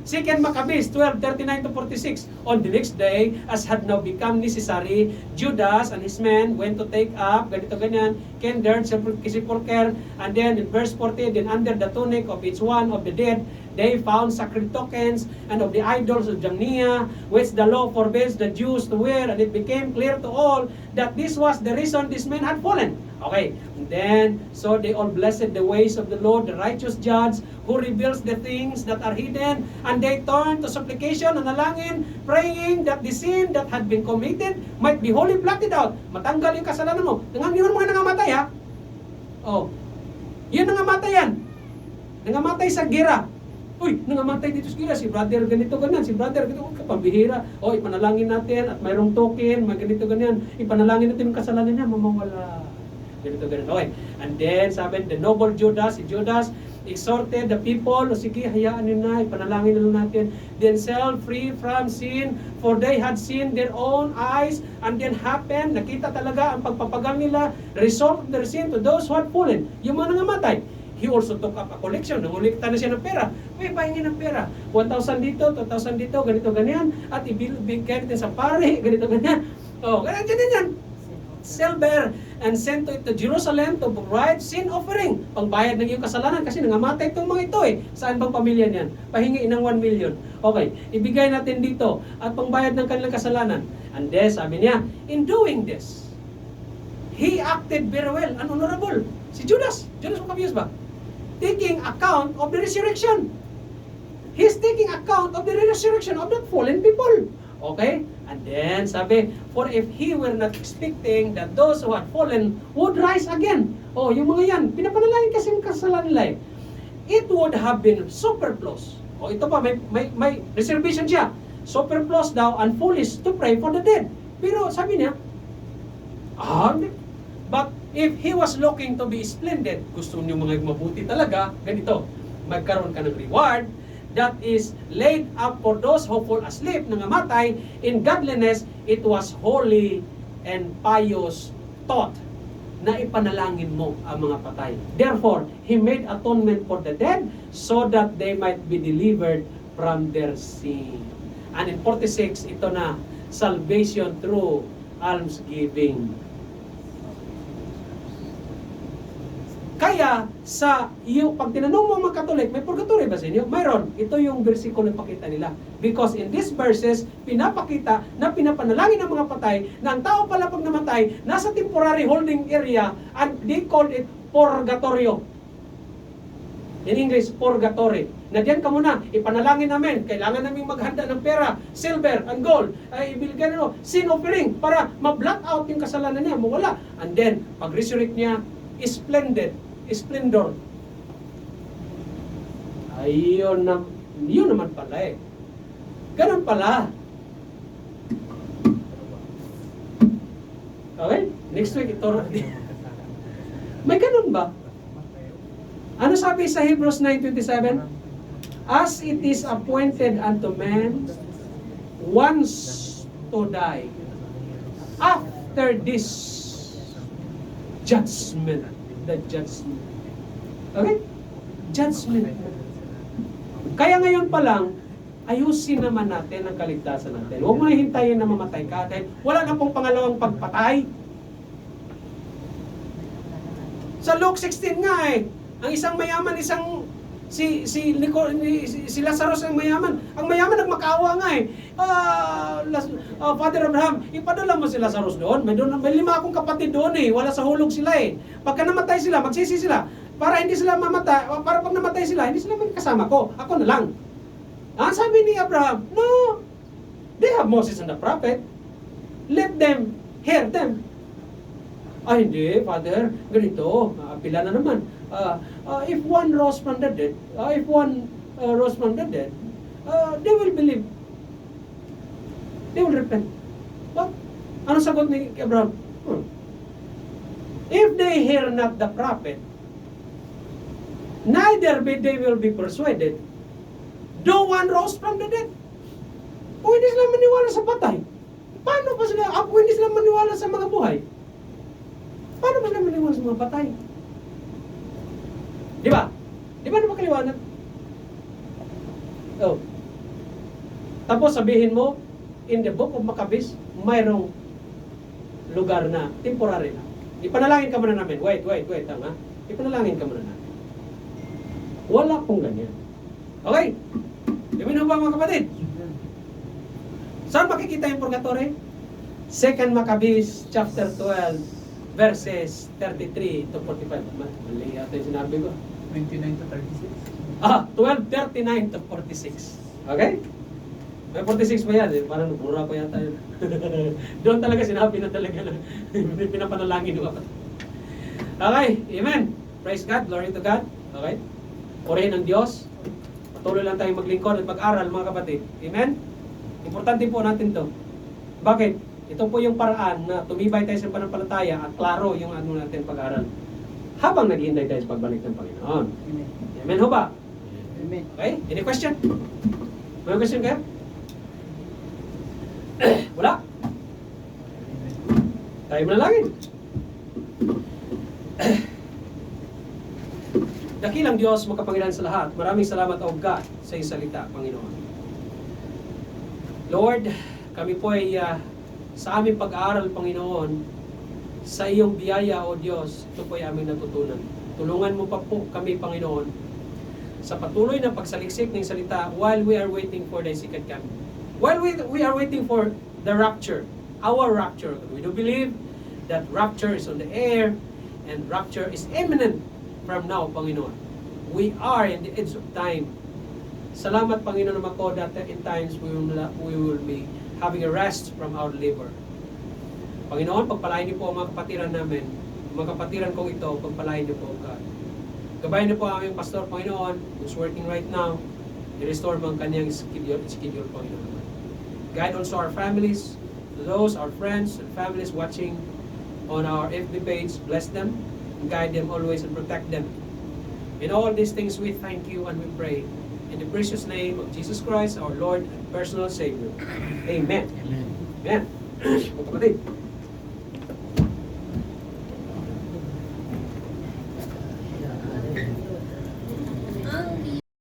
2 Maccabees 12:39-46. On the next day, as had now become necessary, Judas and his men went to take up, ganito ganyan, kindred, sepulchre, and then in verse 40, then under the tunic of each one of the dead, they found sacred tokens and of the idols of Jamnia, which the law forbids the Jews to wear, and it became clear to all that this was the reason these men had fallen. Okay, and then, so they all blessed the ways of the Lord, the righteous judge, who reveals the things that are hidden, and they turned to supplication and nalangin, praying that the sin that had been committed might be wholly blotted out. Matanggal yung kasalanan mo. Yun mga nangamatay ha. Yun nangamatay yan. Nangamatay sa gira. Nangamatay dito sa gira. Si brother ganito ganyan. Si brother ganito. Pambihira. Ipanalangin natin at mayroong token. May ganito ganyan. Ipanalangin natin yung kasalanan niya. Mamawala. Ganito. Okay. And then, sabi, the noble Judas, si Judas, exhorted the people, o sige, hayaan nyo na, ipanalangin na lang natin, themselves free from sin, for they had seen their own eyes, and then happened, nakita talaga ang pagpapagal nila, the result of their sin to those who had fallen, yung mga nangamatay. He also took up a collection. Nangulikta na siya ng pera. May pahingin ng pera. 1,000 dito, 2,000 dito, ganito, ganyan. At ibigay natin sa pare, ganito, ganyan. Oh, ganyan, ganyan. Silver and sent to it to Jerusalem to provide sin offering. Pangbayad ng iyong kasalanan kasi nangamatay itong mga ito eh. Saan bang pamilya niyan? Pahingi ng 1 million. Okay, ibigay natin dito at pangbayad ng kanilang kasalanan. And then, sabi niya, in doing this, he acted very well and honorable. Si Judas Maccabeus ba? Taking account of the resurrection. He's taking account of the resurrection of that fallen people. Okay? And then, sabi, for if he were not expecting that those who had fallen would rise again. Oh, yung mga yan, pinapanalangin kasi yung kasalanan nila eh. It would have been superfluous. Oh, ito pa, may reservation siya. Superfluous daw and foolish to pray for the dead. Pero sabi niya, but if he was looking to be splendid, gusto niyo mga mabuti talaga, ganito, magkaroon ka ng reward that is laid up for those who fall asleep, nangamatay, in godliness, it was holy and pious thought na ipanalangin mo ang mga patay. Therefore, he made atonement for the dead so that they might be delivered from their sin. And in 46, ito na, salvation through almsgiving. Kaya sa iyo, pag tinanong mo mga Katolik, may purgatory ba sa inyo? Mayroon. Ito yung versikulo na pakita nila. Because in these verses, pinapakita na pinapanalangin ng mga patay na ang tao pala pag namatay, nasa temporary holding area and they called it purgatorio. In English, purgatory. Na diyan ka muna, ipanalangin namin, kailangan namin maghanda ng pera, silver and gold, ay ibigay na sin offering para ma-block out yung kasalanan niya, mawala. And then, pag-resurrect niya, splendor. Ayun yun naman pala eh. Ganun pala. Okay? Next week, ito. May ganun ba? Ano sabi sa Hebrews 9:27? As it is appointed unto man once to die, after this judgment. The judgment. Okay? Judgment. Kaya ngayon pa lang, ayusin naman natin ang kaligtasan natin. Huwag mo na hintayin na mamatay ka. Dahil wala na pong pangalawang pagpatay. Sa Luke 16 nga eh, ang isang mayaman, si Lazarus ang mayaman. Ang mayaman nagmakaawa nga eh. Father Abraham, ipadala mo si Lazarus doon. May 5 akong kapatid doon eh. Wala sa hulog sila eh. Pagka namatay sila, magsisi sila. Para hindi sila mamatay, para pag namatay sila, hindi sila magkasama ko. Ako na lang. Sabi ni Abraham, no. They have Moses and the prophet. Let them hear them. Hindi, Father. Ganito. Pila na naman. If one rose from the dead, they will believe. They will repent. But, ano sagot ni Abraham? If they hear not the prophet, neither they will be persuaded. No one rose from the dead. Kung hindi sila maniwala sa patay, paano pa sila, kung hindi sila maniwala sa mga buhay, paano ba sila maniwala sa mga patay? Di ba? Di ba naman kaliwanag? Oh. Tapos sabihin mo, in the book of Maccabees, mayroong lugar na, temporary na. Ipanalangin ka muna namin. Wait, ha? Ipanalangin ka muna namin. Wala pong ganyan. Okay? Dimin ba mga kapatid? Saan makikita yung purgatory? 2 Maccabees chapter 12 verses 33 to 45. Mali yata yung sinabi ko. 29 to 36. 12:39 to 46. Okay? May 46 pa yan. Parang nabura ko yata yun. Doon talaga sinabi na talaga na pinapanalangin ko. Okay, amen. Praise God, glory to God. Okay? Purihin ang Diyos. Patuloy lang tayong maglingkod at mag-aral mga kapatid. Amen? Importante po natin to. Bakit? Ito po yung paraan na tumibay tayo sa pananampalataya at klaro yung ano natin pag-aaral. Habang naghihintay tayo sa pagbalik ng Panginoon. Amen. Amen ho ba? Amen. Okay? Any question? May question kayo? Wala? Tayo manalangin. Dakilang Diyos, makapangyarihan sa lahat. Maraming salamat, O God, sa iyong salita, Panginoon. Lord, kami po ay sa aming pag-aaral, Panginoon, sa iyong biyaya, O Diyos, ito po ay aming natutunan. Tulungan mo pa po kami, Panginoon, sa patuloy na pagsaliksik ng salita while we are waiting for the second coming. While we are waiting for the rapture, our rapture. We do believe that rapture is on the air and rapture is imminent from now, Panginoon. We are in the edge of time. Salamat, Panginoon, naman ko that in times we will be having a rest from our labor. Panginoon, pagpalain niyo po ang mga kapatiran namin. Mga kapatiran kong ito, pagpalain niyo po, God. Gabayan niyo po ang aming pastor, Panginoon, who's working right now. I-restore mo ang kanyang schedule, Panginoon. Guide also our families, those, our friends and families watching on our FB page. Bless them, and guide them always and protect them. In all these things we thank you and we pray. In the precious name of Jesus Christ, our Lord and personal Savior. Amen. Amen. Amen. Mga kapatid,